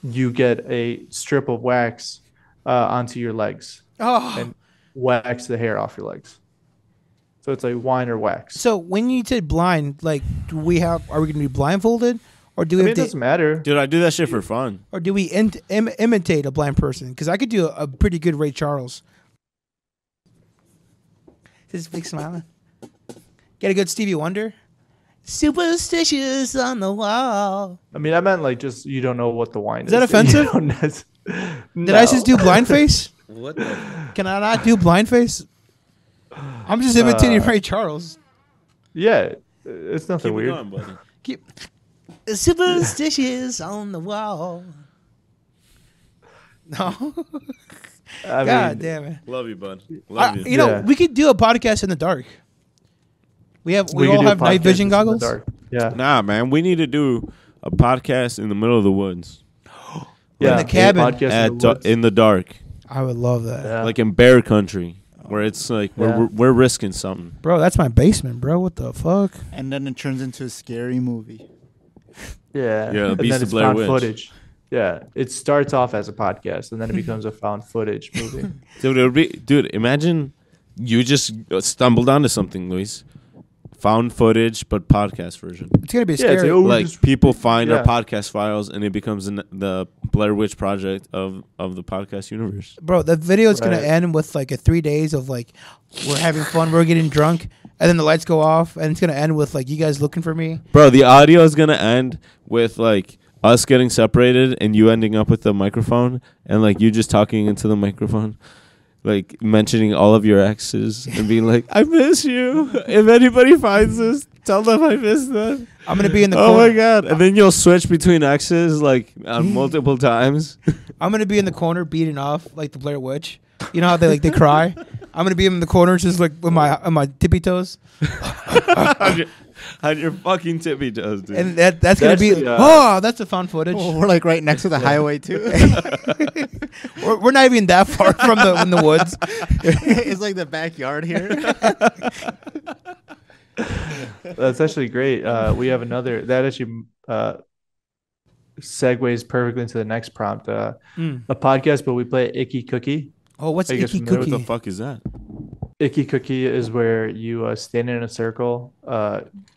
you get a strip of wax onto your legs and wax the hair off your legs. So it's wine or wax. So when you said blind, are we going to be blindfolded? Or do we it doesn't matter. Dude, I do that shit for fun. Or do we imitate a blind person? Because I could do a pretty good Ray Charles. This big smile. Get a good Stevie Wonder. Superstitious on the wall. I mean, I meant just you don't know what the wine is. Is that offensive? No. Did I just do blind face? What the? Can I not do blind face? I'm just imitating Ray Charles. Yeah, it's nothing Keep weird. Going, buddy. Keep superstitious on the wall. No. God damn it. Love you, bud. Love you. You know, we could do a podcast in the dark. We all have night vision goggles. Yeah. Nah, man. We need to do a podcast in the middle of the woods. In the cabin. In the dark. I would love that. Yeah. Like in bear country. Where it's we're risking something. Bro, that's my basement, bro. What the fuck? And then it turns into a scary movie. Yeah. Yeah, and Beast then of it's Blair found Witch. footage. Yeah. It starts off as a podcast and then it becomes a found footage movie. Dude, imagine you just stumbled onto something, Luis. Found footage, but podcast version. It's gonna be scary. People find our podcast files, and it becomes the Blair Witch Project of the podcast universe. Bro, the video is gonna end with a 3 days of we're having fun, we're getting drunk, and then the lights go off, and it's gonna end with you guys looking for me. Bro, the audio is gonna end with us getting separated, and you ending up with the microphone, and you just talking into the microphone. Mentioning all of your exes and being I miss you. If anybody finds this, tell them I miss them. I'm going to be in the corner. corner. Oh, my God. And then you'll switch between exes, on multiple times. I'm going to be in the corner beating off, the Blair Witch. You know how they cry? I'm gonna be in the corner, just like with my tippy toes, on your fucking tippy toes, dude. and that's gonna be. That's a fun footage. Oh, we're like right next to the highway too. We're not even that far from the woods. It's like the backyard here. That's actually great. We have another that actually segues perfectly into the next prompt. A podcast, but we play Icky Cookie. Oh, what's Are you guys Icky familiar What Cookie? the fuck is that? Icky Cookie is where you stand in a circle,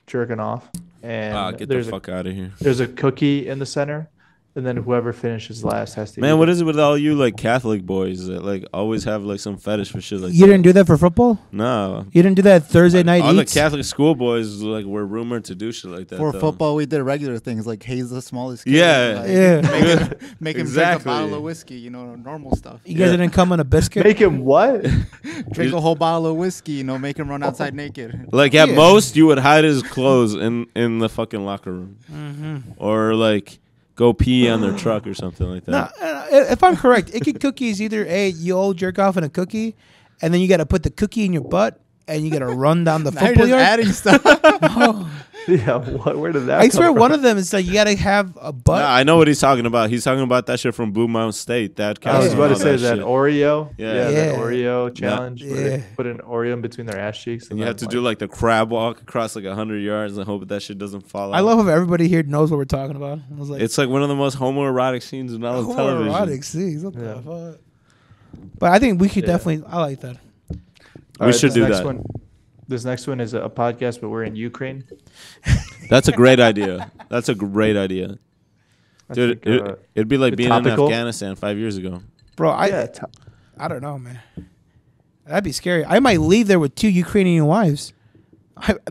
jerking off, and Get the fuck out of here. there's a cookie in the center, and then whoever finishes last has to. Man, eat what it. is it with all you like Catholic boys that like always have like some fetish for shit like You that? didn't do that for football? No. You didn't do that Thursday night All the eats? Catholic school boys like were rumored to do shit like that. For though. football, we did regular things like haze the smallest kid. Yeah. Like, Yeah. Make him drink Exactly. a bottle of whiskey. You know, normal stuff. You guys Yeah. didn't come on a biscuit? Make him what? Drink a whole bottle of whiskey. You know, make him run outside naked. Like at Yeah. most, you would hide his clothes in the fucking locker room, or like go pee on their truck or something like No, that. if I'm correct, Icky Cookie is either you all jerk off in a cookie, and then you got to put the cookie in your butt, and you got to run down the Now you're football just yard. adding stuff. Yeah, what? Where did that? I come swear from? one of them is like you got to have a butt. Nah, I know what he's talking about. He's talking about that shit from Blue Mountain State. That I was castle about to and say all that shit. Oreo. Yeah. Yeah, Yeah. that Oreo challenge. Where Yeah. they put an Oreo in between their ass cheeks, And you then, have to do like the crab walk across like 100 yards and hope that shit doesn't fall out. I love how everybody here knows what we're talking about. I was like, It's like one of the most homoerotic scenes in all of television. homoerotic scenes. What Yeah. the fuck? But I think we should Yeah. definitely. I like that. All We right, should this do next that. One, this next one is a podcast, but we're in Ukraine. That's a great idea. That's a great idea. I Dude, think, it'd be like it's being topical. in Afghanistan 5 years ago. Bro, I don't know, man. That'd be scary. I might leave there with 2 Ukrainian wives.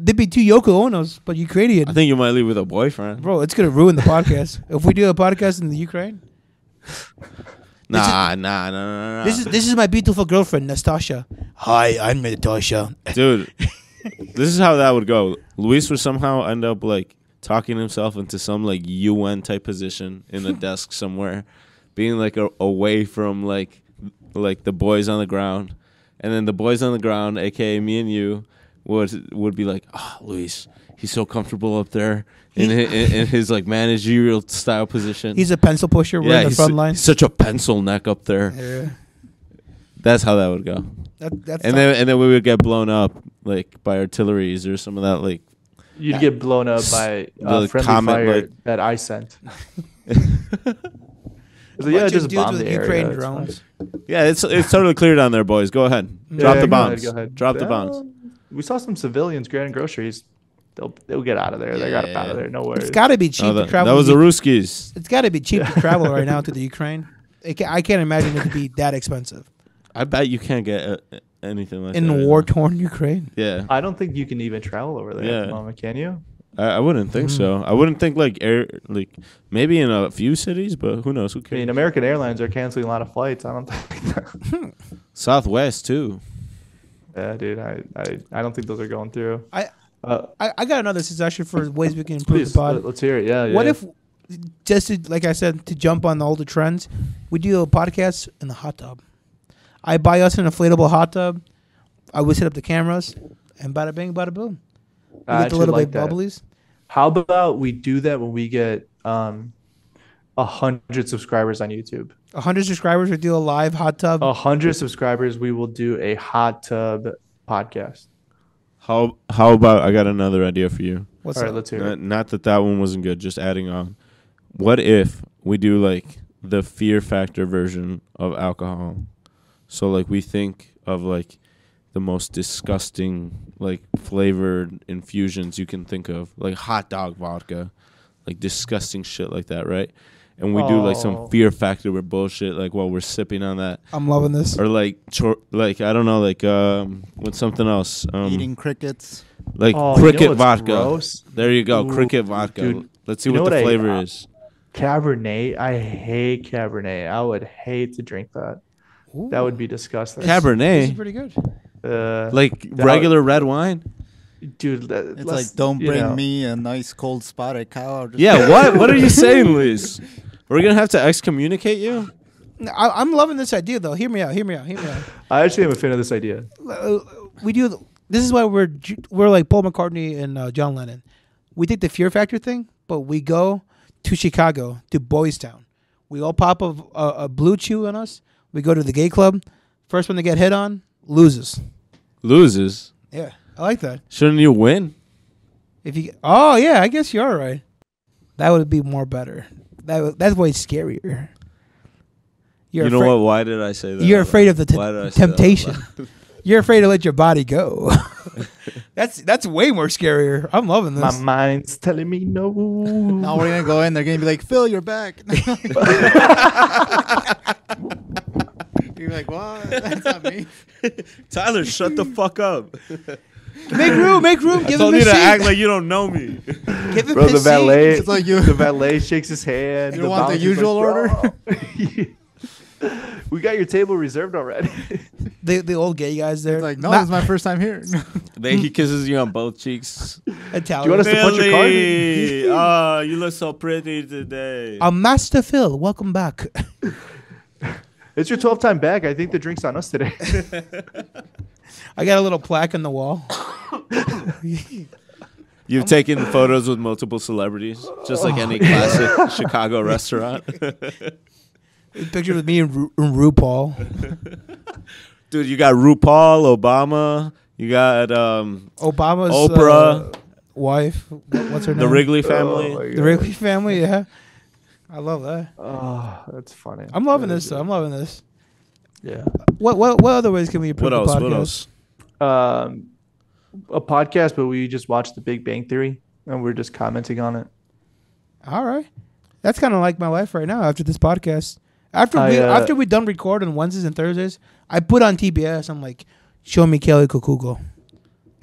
They'd be 2 Yoko Onos, but Ukrainian. I think you might leave with a boyfriend. Bro, it's gonna ruin the podcast if we do a podcast in the Ukraine. Nah. This is my beautiful girlfriend, Nastasha. Hi, I'm Natasha. Dude, this is how that would go. Luis would somehow end up like talking himself into some like UN type position in a desk somewhere, being like away from like the boys on the ground, and then the boys on the ground, aka me and you, would be like, "Oh, Luis, he's so comfortable up there in his like managerial style position. He's a pencil pusher. We're in the he's front line. he's such a pencil neck up there." Yeah. That's how that would go. That's And then we would get blown up like by artilleries or some of that like You'd get blown up by The friendly comment, fire like- that I sent. bunch Yeah, of just dudes bomb with the area. Ukraine It's drones. yeah, it's totally clear down there, boys. Go ahead, drop Yeah, the go ahead, bombs. go ahead. Drop the Yeah, bombs. We saw some civilians grabbing groceries. They'll get out of there. They got up out of there. No worries. It's got to be cheap Oh, to that travel. was to the Ruskies. It's got to be cheap to travel right now to the Ukraine. I can't imagine it to be that expensive I bet you can't get anything like that. in right now. war-torn Ukraine. Yeah, I don't think you can even travel over there at the Yeah. moment, can you? I wouldn't think so. I wouldn't think like maybe in a few cities, but who knows? Who I cares? mean, American Airlines are canceling a lot of flights. I don't think. Southwest too. Yeah, dude. I don't think those are going through. I Uh, got another suggestion for ways we can improve please, the pod. let's hear it. Yeah. What yeah. if, just to, like I said, to jump on all the trends, we do a podcast in the hot tub. I buy us an inflatable hot tub. I would set up the cameras, and bada bing, bada boom. We I get the actually little like bit that. bubblies. How about we do that when we get 100 subscribers on YouTube? 100 subscribers, we do a live hot tub. 100 subscribers, we will do a hot tub podcast. How about I got another idea for you? What's All right, up? let's hear it. Not that one wasn't good. Just adding on. What if we do like the fear factor version of alcohol? So like we think of like the most disgusting like flavored infusions you can think of, like hot dog vodka, like disgusting shit like that, right? And we do like some Oh. fear factor with bullshit, like while we're sipping on that, I'm loving this. or like like I don't know, like what's something else? Eating crickets. Like Oh, you know cricket what's vodka. gross? There you go, Ooh, cricket vodka. dude, Let's see you know what the what flavor is. Cabernet. I hate Cabernet. I would hate to drink that. Ooh. That would be disgusting. This is Cabernet, pretty good. like that- regular red wine. Dude, It's like, don't bring me a nice cold spotted cow. Or just Yeah, what? What are you saying, Luis? We're gonna have to excommunicate you? I'm loving this idea though. Hear me out. I actually am a fan of this idea. We do. This is why we're like Paul McCartney and John Lennon. We take the Fear Factor thing, but we go to Chicago, to Boys Town. We all pop a blue chew on us. We go to the gay club. First one to get hit on loses. Loses? Yeah, I like that. Shouldn't you win? Oh yeah, I guess you're right. That would be more better. That's way scarier. You know what? Why did I say that? You're afraid of the temptation. You're afraid to let your body go. That's way more scarier. I'm loving this. My mind's telling me no. Now we're gonna go in. They're gonna be like, Phill, you're back. You're like, what? That's not me. Tyler, shut the fuck up. Make room. Give him a you seat. to act like you don't know me. Give him Bro, the valet. It's like you. The valet shakes his hand. You don't want the usual order. We got your table reserved already. The old gay guys there. It's like, no, this is my first time here. He kisses you on both cheeks. Italian. Do you want us to punch your card? Oh, you look so pretty today. Master Phill, welcome back. It's your 12th time back. I think the drink's on us today. I got a little plaque on the wall. You've taken photos with multiple celebrities, just like any classic Chicago restaurant. Picture with me and RuPaul. Dude, you got RuPaul, Obama. You got Obama's Oprah, wife. What's her name? the Wrigley family. Oh The Wrigley family. Yeah, I love that. Oh, that's funny. I'm loving this. Though. I'm loving this. Yeah. What other ways can we improve What else? the podcast? What else? A podcast, but we just watched The Big Bang Theory and we're just commenting on it. All right, that's kind of like my life right now after this podcast. After we done record on Wednesdays and Thursdays, I put on TBS. I'm like, show me Kelly Kukugo.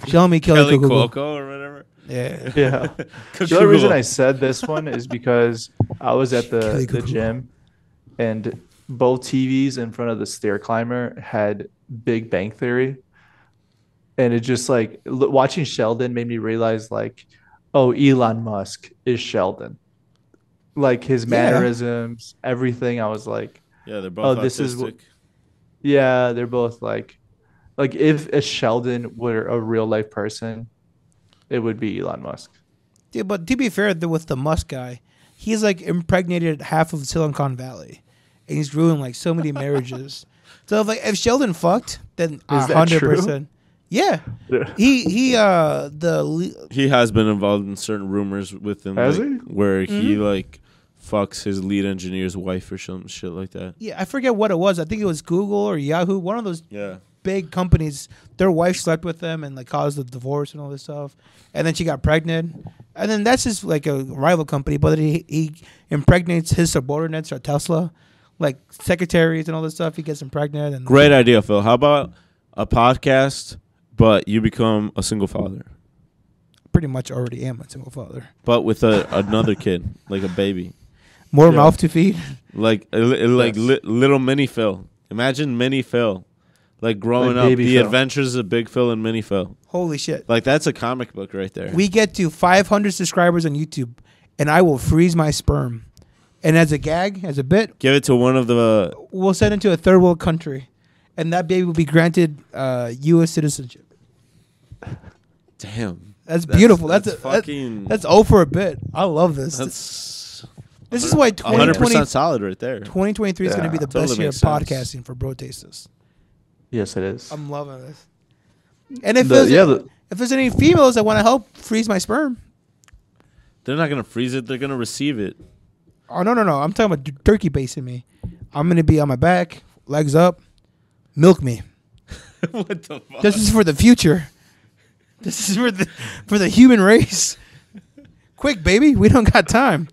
Show me Kelly Kukugo. Coco or whatever. Yeah. Yeah. The only reason I said this one is because I was at the gym and both TVs in front of the stair climber had Big Bang Theory. And it just like watching Sheldon made me realize like, oh, Elon Musk is Sheldon. Like his mannerisms, everything. I was like, yeah, they're both this autistic. is what. Yeah, they're both like if a Sheldon were a real life person, it would be Elon Musk. Yeah, but to be fair, with the Musk guy, he's like impregnated half of Silicon Valley, and he's ruined like so many marriages. So if Sheldon fucked, then 100%. Yeah, he has been involved in certain rumors with him, Has like, he? where he like fucks his lead engineer's wife or some shit like that. Yeah, I forget what it was. I think it was Google or Yahoo, one of those Yeah. big companies. Their wife slept with them and like caused the divorce and all this stuff. And then she got pregnant. And then that's just like a rival company, but he impregnates his subordinates or Tesla, like secretaries and all this stuff. He gets them pregnant. And Great idea, Phil. How about a podcast, but you become a single father, pretty much already am a single father. but with another kid, like a baby, More mouth to feed. like little mini Phil. Imagine mini Phil, like growing Like up, baby the Phil. adventures of Big Phil and Mini Phil. Holy shit. Like that's a comic book right there. We get to 500 subscribers on YouTube, and I will freeze my sperm. And as a gag, as a bit, Give it to one of the. we'll send it to a third world country, and that baby will be granted U.S. citizenship. Damn. That's beautiful. That's fucking. that's O for a bit. I love this. That's This is why 100% solid right there. 2023 is going to be the totally best year of makes sense. podcasting for Bro Tastes. Yes, it is. I'm loving this. And if there's any females that want to help freeze my sperm, They're not gonna freeze it. They're gonna receive it. oh no, I'm talking about turkey basing me. I'm going to be on my back, legs up, milk me. What the fuck? This is for the future. This is for the human race. Quick, baby, we don't got time.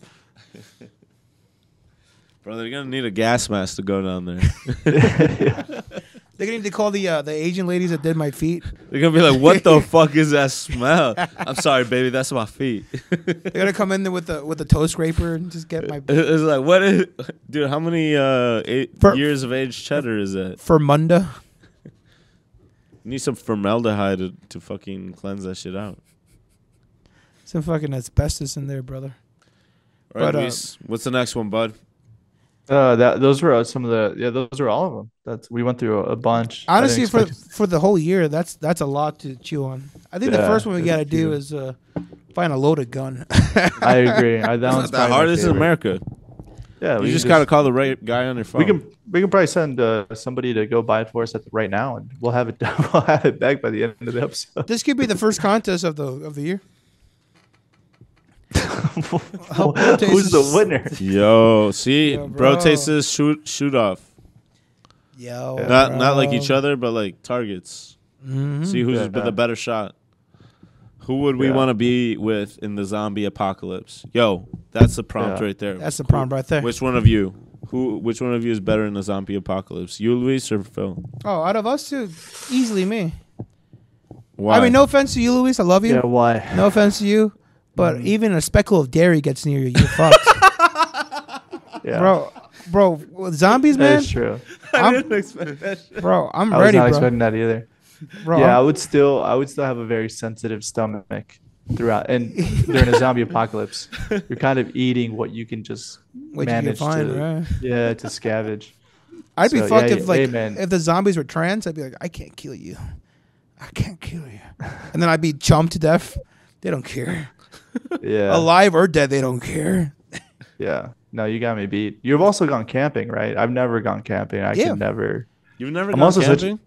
Bro, they're gonna need a gas mask to go down there. They're gonna need to call the Asian ladies that did my feet. They're gonna be like, "What the fuck is that smell?" I'm sorry, baby, that's my feet. They're gonna come in there with a toe scraper and just get my It's like, what is, dude? How many years of age cheddar is that? Fermunda. You need some formaldehyde to fucking cleanse that shit out. Some fucking asbestos in there, brother. All right, But, Luis, what's the next one, bud? Those were some of those were all of them. We went through a bunch. I didn't Honestly, expect for the whole year, that's a lot to chew on. I think the Yeah, first one we it's gotta do huge. is find a loaded gun. I agree. That It's one's not that probably hard. my This is favorite. America. Yeah, You we just can gotta call the right guy on your phone. we can probably send somebody to go buy it for us right now, and we'll have it we'll have it back by the end of the episode. This could be the first contest of the year. Who's the winner? Yo, see, Yo, bro, bro. takes this shoot off. Yo, Not like each other, but like targets. Mm-hmm. See who's Yeah. the better shot. Who would we Yeah. want to be with in the zombie apocalypse? Yo, that's the prompt Yeah. right there. That's the prompt right there. Which one of you? Which one of you is better in the zombie apocalypse? You, Luis, or Phil? Oh, out of us two, easily me. Why? I mean, no offense to you, Luis. I love you. Yeah, why? No offense to you, but even a speckle of dairy gets near you, you're fucked, Yeah, bro. With zombies, that man. is true. I didn't expect that shit. Bro, I'm I was ready, not bro. expecting that either. Bro, Yeah, I'm- I would still have a very sensitive stomach throughout, and during a zombie apocalypse, you're kind of eating what you can just what you can manage find, to right? to scavenge. I'd be So, fucked yeah, if like hey, man. if the zombies were trans. I'd be like, I can't kill you. I can't kill you. And then I'd be chomped to death. They don't care. Yeah, Alive or dead, they don't care. yeah. No, you got me beat. You've also gone camping, right? I've never gone camping. I Yeah. can never. You've never I'm gone also such- camping?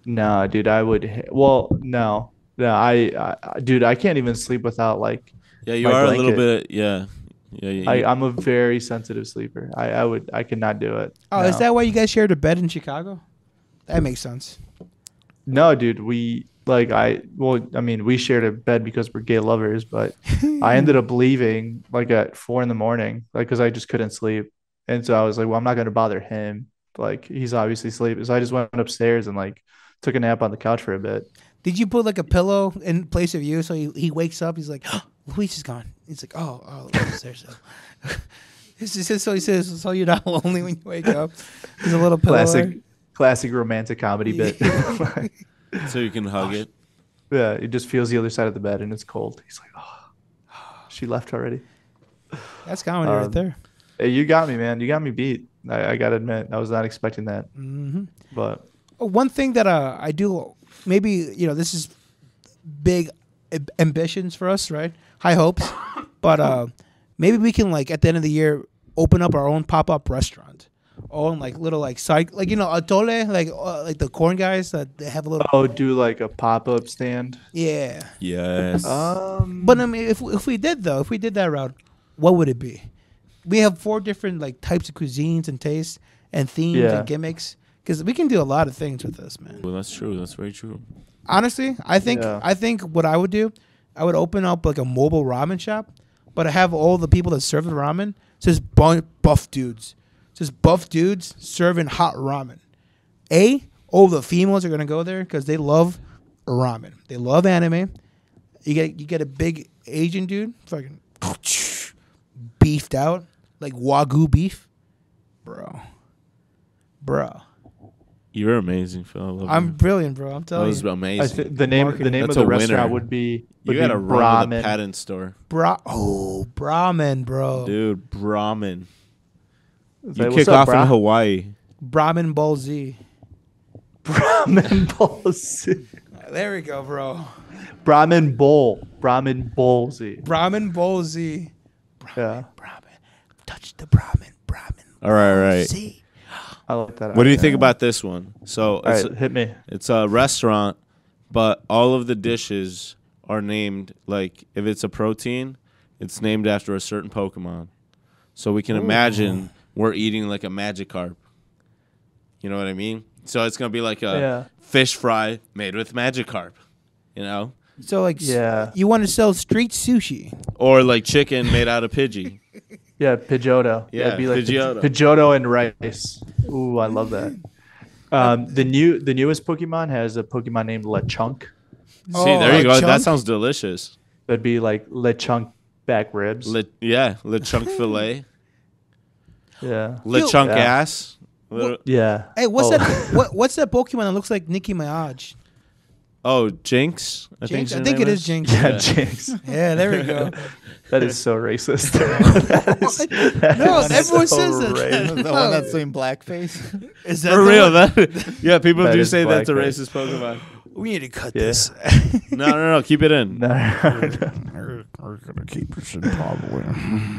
No, dude, I would. Well, no, no. Dude, I can't even sleep without like. Yeah, you My are a little blanket. bit. Yeah. I'm a very sensitive sleeper. I could not do it. Oh, no. is that why you guys shared a bed in Chicago? That makes sense. No, dude, we we shared a bed because we're gay lovers, but I ended up leaving like at 4 a.m, like because I just couldn't sleep, and so I was like, well, I'm not gonna bother him. Like he's obviously sleeping, so I just went upstairs and like took a nap on the couch for a bit. Did you put like a pillow in place of you so he wakes up? He's like, oh, Luis is gone. He's like, oh, Luis is there. So. It's just so he says, so you're not lonely when you wake up. There's a little pillow. Classic romantic comedy bit. So you can hug it. Yeah, it just feels the other side of the bed and it's cold. He's like, she left already. That's comedy right there. Hey, you got me, man. You got me beat. I gotta admit, I was not expecting that. Mm-hmm. But One thing that I do, maybe, this is big ambitions for us, right? High hopes. But maybe we can, like, at the end of the year, open up our own pop-up restaurant. Own, like, little, like, atole, like the corn guys that they have a little... do like a pop-up stand. Yeah. Yes. But, I mean, if we did that route, what would it be? We have 4 different, like, types of cuisines and tastes and themes and gimmicks. Because we can do a lot of things with this, man. Well, that's true. That's very true. Honestly, I think what I would do, I would open up like a mobile ramen shop, but I have all the people that serve the ramen just buff dudes, serving hot ramen. All the females are gonna go there because they love ramen. They love anime. You get a big Asian dude, fucking beefed out like Wagyu beef, bro. You're amazing, Phil. I love I'm you. brilliant, bro. I'm That telling was you. amazing. The name That's of the a restaurant winner. would be You gotta run with a Brahmin. patent store, Brahmin, bro. dude. Brahmin. It's You like, kick "What's up, off in brah?" Hawaii. Brahmin Ball Z. Brahmin balls. There we go, bro. Brahmin bowl. Brahmin bowlsy. Brahmin Ball Z. Yeah, Brahmin. Touch the Brahmin. All right. Z. I like that. What do you idea. think about this one? So All it's, right, hit me. it's a restaurant, but all of the dishes are named, like, if it's a protein, it's named after a certain Pokemon. So we can imagine we're eating like a Magikarp. You know what I mean? So it's going to be like a fish fry made with Magikarp, you know? So, like, Yeah. you want to sell street sushi. Or like chicken made out of Pidgey. Yeah, Pidgeotto. Yeah, it'd be like Pidgeotto. Pidgeotto and rice. Ooh, I love that. The newest Pokemon has a Pokemon named Lechonk. See, there you go. Lechonk? That sounds delicious. That'd be like Lechonk back ribs. Le chunk filet. Yeah. Le chunk Yeah. ass. Yeah. Hey, what's Oh. that? What's that Pokemon that looks like Nicki Minaj? Oh, Jinx. Jinx? I think it is Jinx. Yeah, Jinx. Yeah, there we go. That is so racist. No, everyone says that. racist. The one that's doing blackface. Is that For the real, one? yeah, people That do is say that's a blackface. racist Pokemon. We need to cut Yeah. this. No, keep it in. No. We're gonna keep this in probably.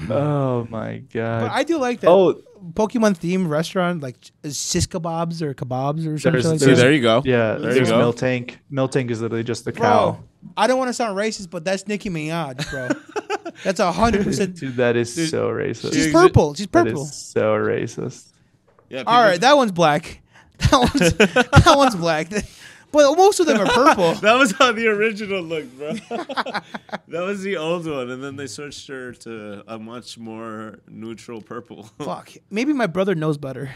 Oh my But god. I do like that. Oh, Pokemon themed restaurant like shish kebabs or kebabs or something like See, that. there you go. yeah. There you There's go. Miltank. Miltank is literally just the Bro, cow. I don't want to sound racist, but that's Nicki Minaj, bro. That's 100%. Dude, that is Dude, so racist. She's purple. She's That purple. is so racist. Yeah, All right, that one's black. That one's black. But most of them are purple. that was how the original looked, bro. That was the old one, and then they switched her to a much more neutral purple. Fuck. Maybe my brother knows better.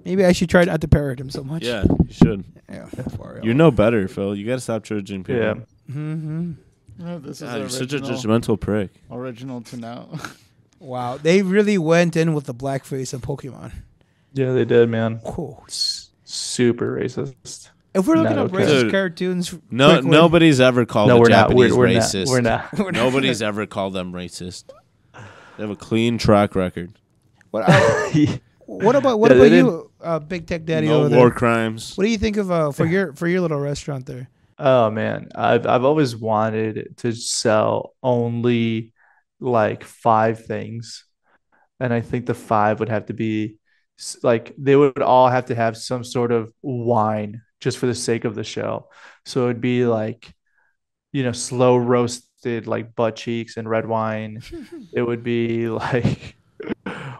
Maybe I should try not to parrot him so much. Yeah, you should. Yeah. You know better, Phil. You gotta stop judging people. Yeah. Mm-hmm. No, this God, you're is such a original, judgmental prick. original to now. Wow. They really went in with the blackface of Pokemon. Yeah, they did, man. Cool. Super racist. If we're looking Not up okay. racist Dude, cartoons, No, quickly- nobody's ever called No, the we're not. Japanese We're racist. not. We're not. Nobody's ever called them racist. They have a clean track record. What, what about Yeah, they you, Big Tech Daddy No over war there? crimes. What do you think of for your little restaurant there? Oh man, I've always wanted to sell only like 5 things, and I think the 5 would have to be like they would all have to have some sort of wine just for the sake of the show. So it'd be like, slow roasted like butt cheeks and red wine. It would be like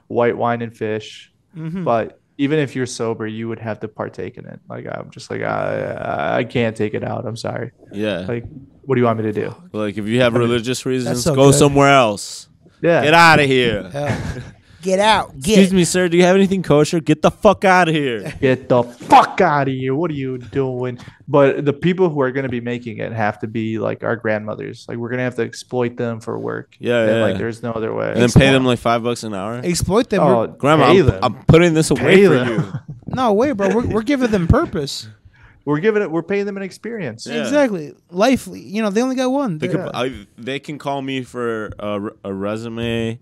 white wine and fish. Mm-hmm. But even if you're sober, you would have to partake in it. Like I'm just like I can't take it out. I'm sorry. Yeah. Like, what do you want me to do? Like if you have religious reasons, so go good. somewhere else. Yeah. Get out of here. Get out. Excuse me, sir. Do you have anything kosher? Get the fuck out of here. Get the fuck out of here. What are you doing? But the people who are going to be making it have to be like our grandmothers. Like we're going to have to exploit them for work. Yeah, And yeah. like there's no other way. And then pay them like $5 an hour. Exploit them. Oh, Grandma, pay I'm, them. I'm putting this away Pay for them. you. No way, bro. We're giving them purpose. We're paying them an experience. Yeah. Exactly. Life. They only got one. They can call me for a resume,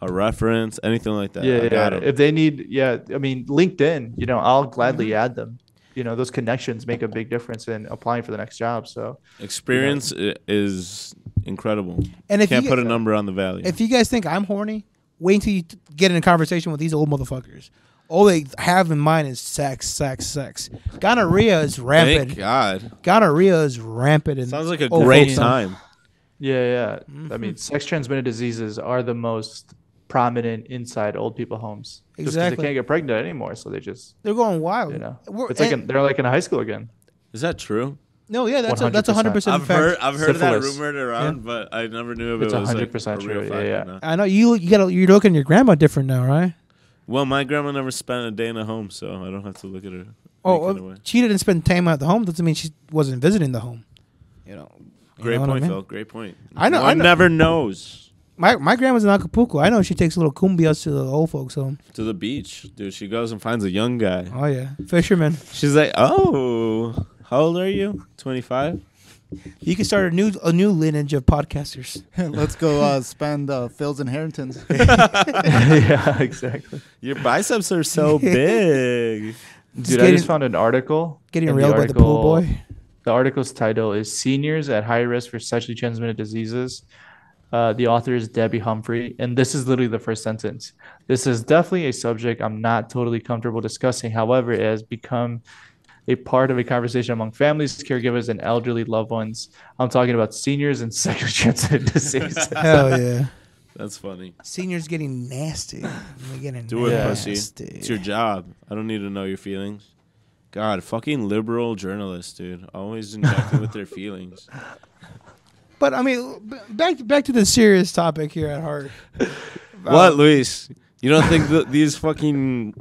a reference, anything like that. I Yeah. got 'em. If they need, I mean, LinkedIn, I'll gladly add them. Those connections make a big difference in applying for the next job. So Experience is incredible. And if Can't you put a number on the value. If you guys think I'm horny, wait until you get in a conversation with these old motherfuckers. All they have in mind is sex, sex, sex. Gonorrhea is rampant. Thank God. Gonorrhea is rampant. In Sounds like a old great folks' time. yeah. I mean, sex transmitted diseases are the most prominent inside old people homes. Just 'cause Exactly. they can't get pregnant anymore, so they just They're going wild. it's like they're like in high school again. Is that true? No, yeah, that's 100%. 100% I've fact. heard that Syphilis. rumored around, but I never knew if It's it was 100% like a real true. fact Yeah. or not. I know you're looking at your grandma different now, right? Well, my grandma never spent a day in a home, so I don't have to look at her. Oh, any kind of way. she didn't spend time at the home. Doesn't mean she wasn't visiting the home. You Great know what I point, mean? Phil. Great point. I know- One never knows. My grandma's in Acapulco. I know she takes little cumbias to the old folks home. To the beach, dude. She goes and finds a young guy. Oh yeah, fisherman. She's like, "Oh, how old are you? 25?" You can start a new lineage of podcasters. Let's go spend Phil's inheritance. Yeah, exactly. Your biceps are so big. Dude, I just found an article. Getting and railed by the pool boy. The article's title is "Seniors at High Risk for Sexually Transmitted Diseases." The author is Debbie Humphrey, and this is literally the first sentence. This is definitely a subject I'm not totally comfortable discussing. However, it has become a part of a conversation among families, caregivers, and elderly loved ones. I'm talking about seniors and sexually transmitted disease. Hell yeah. That's funny. Seniors getting nasty. They're getting Do it, nasty. pussy. It's your job. I don't need to know your feelings. God, fucking liberal journalists, dude. Always injecting with their feelings. But I mean, back to the serious topic here at heart. What, Luis? You don't think that these fucking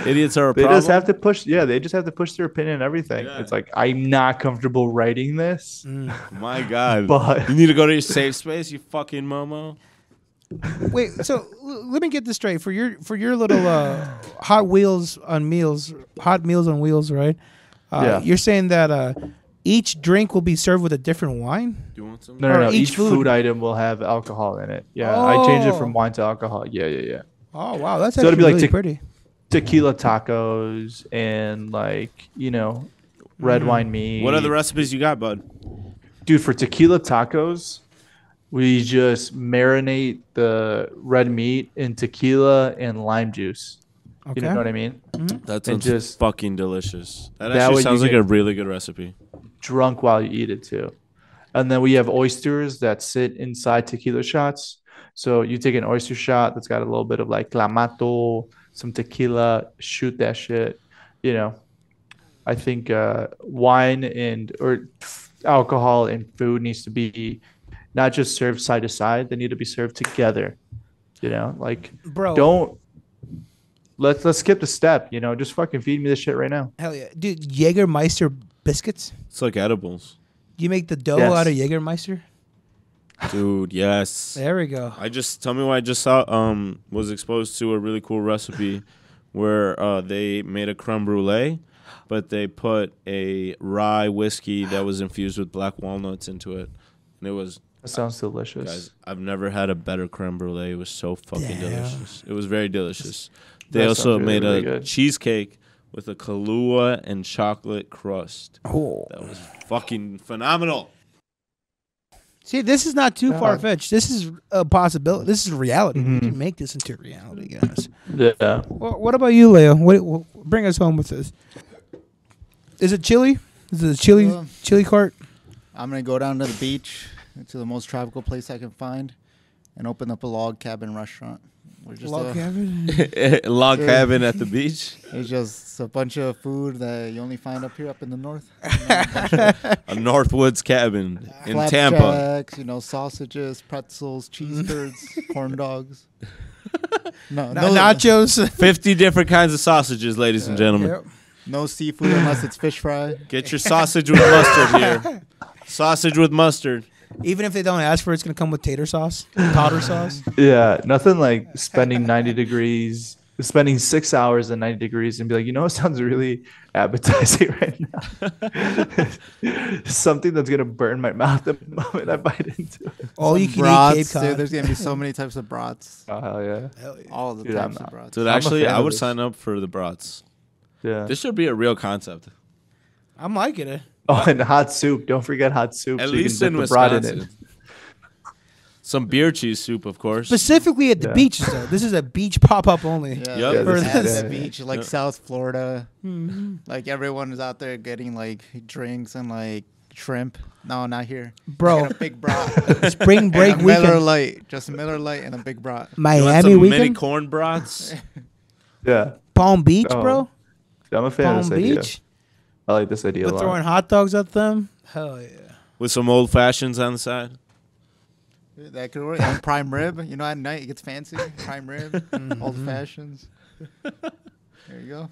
idiots are a They problem? just have to push. Yeah, they just have to push their opinion and everything. Yeah. It's like I'm not comfortable writing this, My God. but You need to go to your safe space, you fucking Momo. Wait, so let me get this straight for your little Hot Meals on Wheels, right? Yeah. You're saying that each drink will be served with a different wine? Do you want some? No. each Each food. food item will have alcohol in it. Yeah, I changed it from wine to alcohol. Yeah. Oh, wow. That's So it'll actually be like really pretty. tequila tacos and red wine meat. What other recipes you got, bud? Dude, for tequila tacos, we just marinate the red meat in tequila and lime juice. Okay. You know what I mean? That And sounds just fucking delicious. That That actually way sounds you like get- a really good recipe. drunk while you eat it too. And then we have oysters that sit inside tequila shots. So you take an oyster shot that's got a little bit of like clamato, some tequila, shoot that shit. You know, I think wine or alcohol and food needs to be not just served side to side; they need to be served together. You know, like Bro. don't let's skip the step. You know, just fucking feed me this shit right now. Hell yeah. Dude, Jägermeister biscuits? It's like edibles. You make the dough Yes. out of Jägermeister? Dude, yes. There we go. Tell me why I just saw was exposed to a really cool recipe where they made a creme brulee, but they put a rye whiskey that was infused with black walnuts into it. And it was That sounds delicious. guys, I've never had a better creme brulee. It was so fucking Damn. delicious. It was very delicious. They That also sounds really, made really a good. cheesecake with a Kahlua and chocolate crust. Oh. That was fucking phenomenal. See, this is not too God. far-fetched. This is a possibility. This is reality. We Mhm. can make this into reality, guys. Yeah. Well, what about you, Leo? Bring us home with this. Is it chili? Is it a chili cart? I'm gonna go down to the beach, to the most tropical place I can find, and open up a log cabin restaurant. We're just Log cabin? Log Yeah. cabin at the beach. It's just a bunch of food that you only find up here, up in the north. A Northwoods cabin in Tampa. Flapjacks, sausages, pretzels, cheeseburgers, corn dogs. No, Nachos. 50 different kinds of sausages, ladies and gentlemen. Yep. no seafood unless it's fish fry. Get your sausage with mustard here. Sausage with mustard. Even if they don't ask for it, it's going to come with tater sauce, powder sauce. Yeah, nothing like spending 90 degrees, spending 6 hours at 90 degrees and be like, you know what sounds really appetizing right now? Something that's going to burn my mouth the moment I bite into it. All you Some can brats, eat Cape Cod. dude, there's gonna be so many types of brats. Oh, hell yeah. Hell yeah. All the Dude, types I'm- of brats. Dude, I'm a actually, fan I of would this. sign up for the brats. Yeah. This should be a real concept. I'm liking it. Oh, and hot soup. Don't forget hot soup. At so you least can in dip the brat in Wisconsin. it. Some beer cheese soup, of course. Specifically at the Yeah. beaches, though. This is a beach pop-up only. Yeah, Yep. Yeah, for this the is- beach, like Yep. South Florida. Mm-hmm. Like everyone is out there getting like drinks and like shrimp. No, not here. Bro, Get a big brat. spring break and a Miller weekend. Light, just a Miller Light and a big brat. You want Miami some mini weekend. corn brats? Yeah. Palm Beach, Oh, bro. I'm a fan Palm of this idea. Beach. I like this idea a We're lot. throwing hot dogs at them. Hell yeah. With some old fashions on the side? That could work. And prime rib. At night it gets fancy. Prime rib, old fashions. There you go.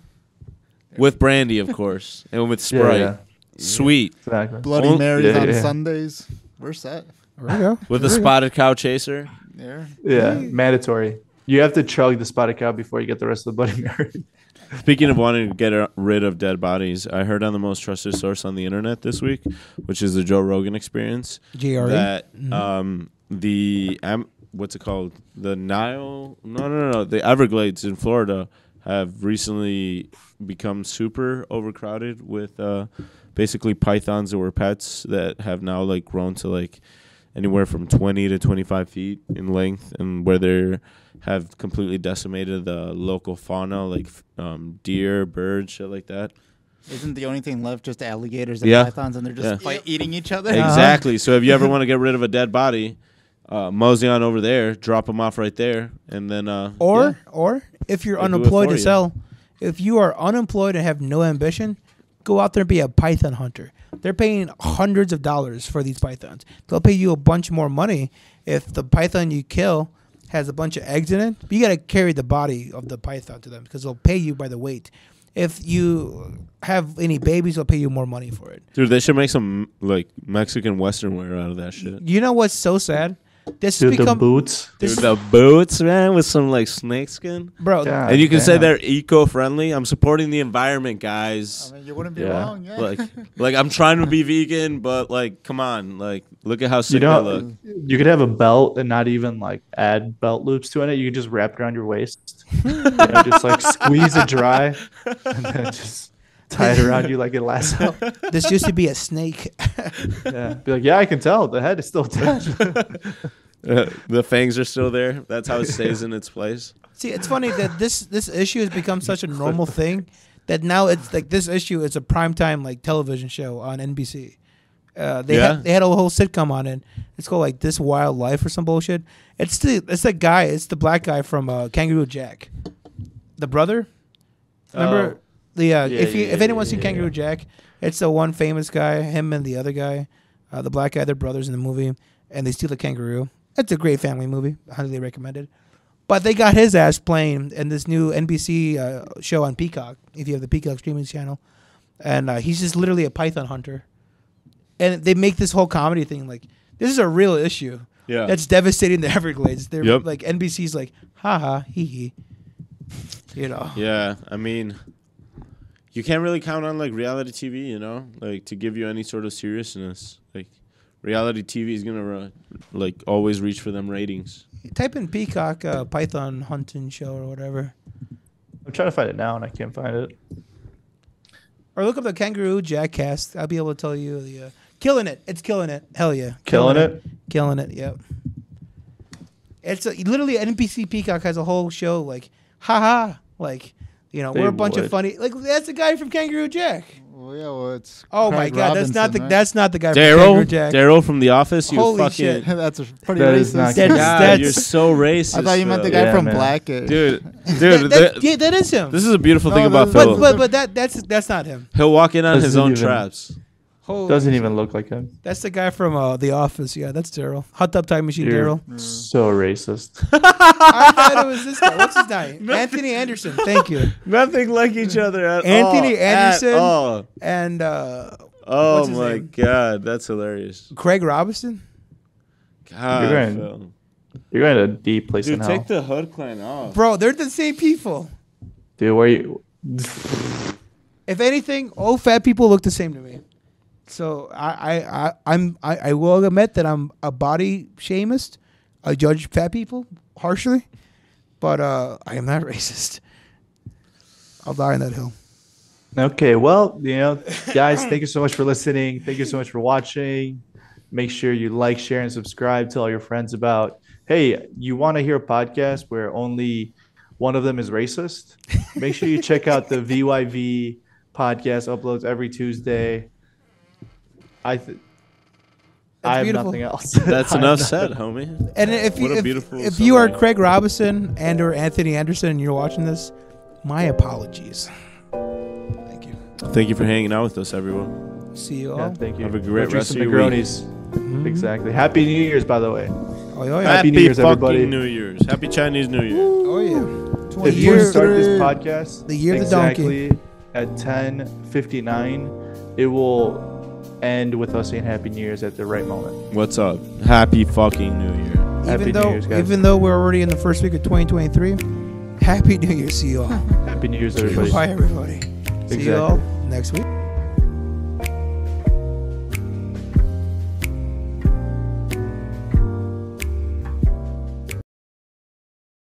With brandy, of course. And with Sprite. Yeah. Sweet. Exactly. Bloody Oh, Marys yeah, on yeah. Sundays. We're set. There we go. With a There we go. spotted cow chaser. There. Yeah, mandatory. You have to chug the spotted cow before you get the rest of the Bloody Mary. Speaking of wanting to get rid of dead bodies, I heard on the most trusted source on the internet this week, which is the Joe Rogan Experience, GRE. that what's it called? The Nile? No. The Everglades in Florida have recently become super overcrowded with basically pythons that were pets that have now like grown to like anywhere from 20 to 25 feet in length, and where they have completely decimated the local fauna, like deer, birds, shit like that. Isn't the only thing left just alligators and Yeah. pythons, and they're just Yeah. eating each other? Exactly. So if you ever want to get rid of a dead body, mosey on over there, drop them off right there, and then Or yeah. if you're They do it unemployed for to you. sell, if you are unemployed and have no ambition, go out there and be a python hunter. They're paying hundreds of dollars for these pythons. They'll pay you a bunch more money if the python you kill has a bunch of eggs in it. But you got to carry the body of the python to them because they'll pay you by the weight. If you have any babies, they'll pay you more money for it. Dude, they should make some like Mexican Western wear out of that shit. You know what's so sad? This Dude, has the become boots. Dude, the boots, man, with some like snake skin. bro. God And you can say damn. they're eco-friendly. I'm supporting the environment, guys. I mean, you wouldn't be Yeah. wrong. Yeah. Like I'm trying to be vegan, but like, come on, like, look at how You sick they look. know, you could have a belt and not even like add belt loops to it. You could just wrap it around your waist. Just like squeeze it dry and then just tie it around you like a lasso. This used to be a snake. Yeah, be like, yeah, I can tell the head is still attached. The fangs are still there. That's how it stays in its place. See, it's funny that this issue has become such a normal thing that now it's like this issue is a primetime like television show on NBC. They had a whole sitcom on it. It's called like This Wild Life or some bullshit. It's the black guy from Kangaroo Jack, the brother. Remember if anyone's seen Kangaroo Jack, it's the one famous guy, him and the other guy, the black guy. They're brothers in the movie, and they steal a kangaroo. It's a great family movie. Highly recommended. But they got his ass playing in this new NBC show on Peacock, if you have the Peacock streaming channel. And he's just literally a python hunter. And they make this whole comedy thing like, this is a real issue. Yeah. That's devastating the Everglades. They're Yep. like, NBC's like, haha, hee hee. You know? Yeah, I mean, you can't really count on like reality TV, you know, like to give you any sort of seriousness. Like reality TV is gonna like always reach for them ratings. Type in Peacock python hunting show or whatever. I'm trying to find it now and I can't find it. Or look up the Kangaroo Jack cast. I'll be able to tell you the killing it. It's killing it. Hell yeah. Killing it? Killing it. Yep. It's literally NBC Peacock has a whole show like, haha, like, you know, They we're a bunch of would. funny. Like that's the guy from Kangaroo Jack. Well, yeah, well, it's. Oh my Craig God, Robinson, right? that's not the guy from Kangaroo Jack. Daryl from The Office. You Holy fucking shit. That's pretty That racist. is not That's- good. God, that's- you're so racist. I thought you meant the Phil. guy Yeah, from man. Blackish. Dude, Yeah, that is him. this is a beautiful No, thing about this- Phil. but that's not him. He'll walk in on his Doesn't own even- traps. Holy Doesn't even look like him. That's the guy from The Office. Yeah, that's Daryl. Hot Tub Time Machine You're Daryl. so racist. I thought it was this guy. What's his name? Anthony Anderson. Thank you. Nothing like each other at Anthony all. Anderson. At all. And Oh What's his my name? God, that's hilarious. Craig Robinson. God, You're going- Phil. You're going to a deep place Dude, in hell. take the hood clan off. Bro, they're the same people. Dude, where you... If anything, all fat people look the same to me. So I will admit that I'm a body shamist. I judge fat people harshly, but I am not racist. I'll die on that hill. Okay, well, guys, thank you so much for listening. Thank you so much for watching. Make sure you like, share, and subscribe. Tell all your friends about, hey, you want to hear a podcast where only one of them is racist? Make sure you check out the VYV podcast, uploads every Tuesday. I have beautiful. nothing else. That's I enough have said, homie. And if What a you beautiful if you are summary. Craig Robinson and or Anthony Anderson and you're watching this, my apologies. Thank you. Thank you for hanging out with us, everyone. See you all. Yeah, thank you. Have a great Go drink rest some of your week. Negronis. Mhm. Exactly. Happy New Year's, by the way. Oh yeah. Happy New Year's, fucking everybody. New Year's. Happy Chinese New Year. Oh yeah. If you start this podcast The year of the donkey. exactly at 10:59, it will end with us saying Happy New Year's at the right moment. What's up? Happy fucking New Year. Happy New Year's, guys. Even though we're already in the first week of 2023, Happy New Year. See you all. Happy New Year's, everybody. Bye everybody. See you all next week.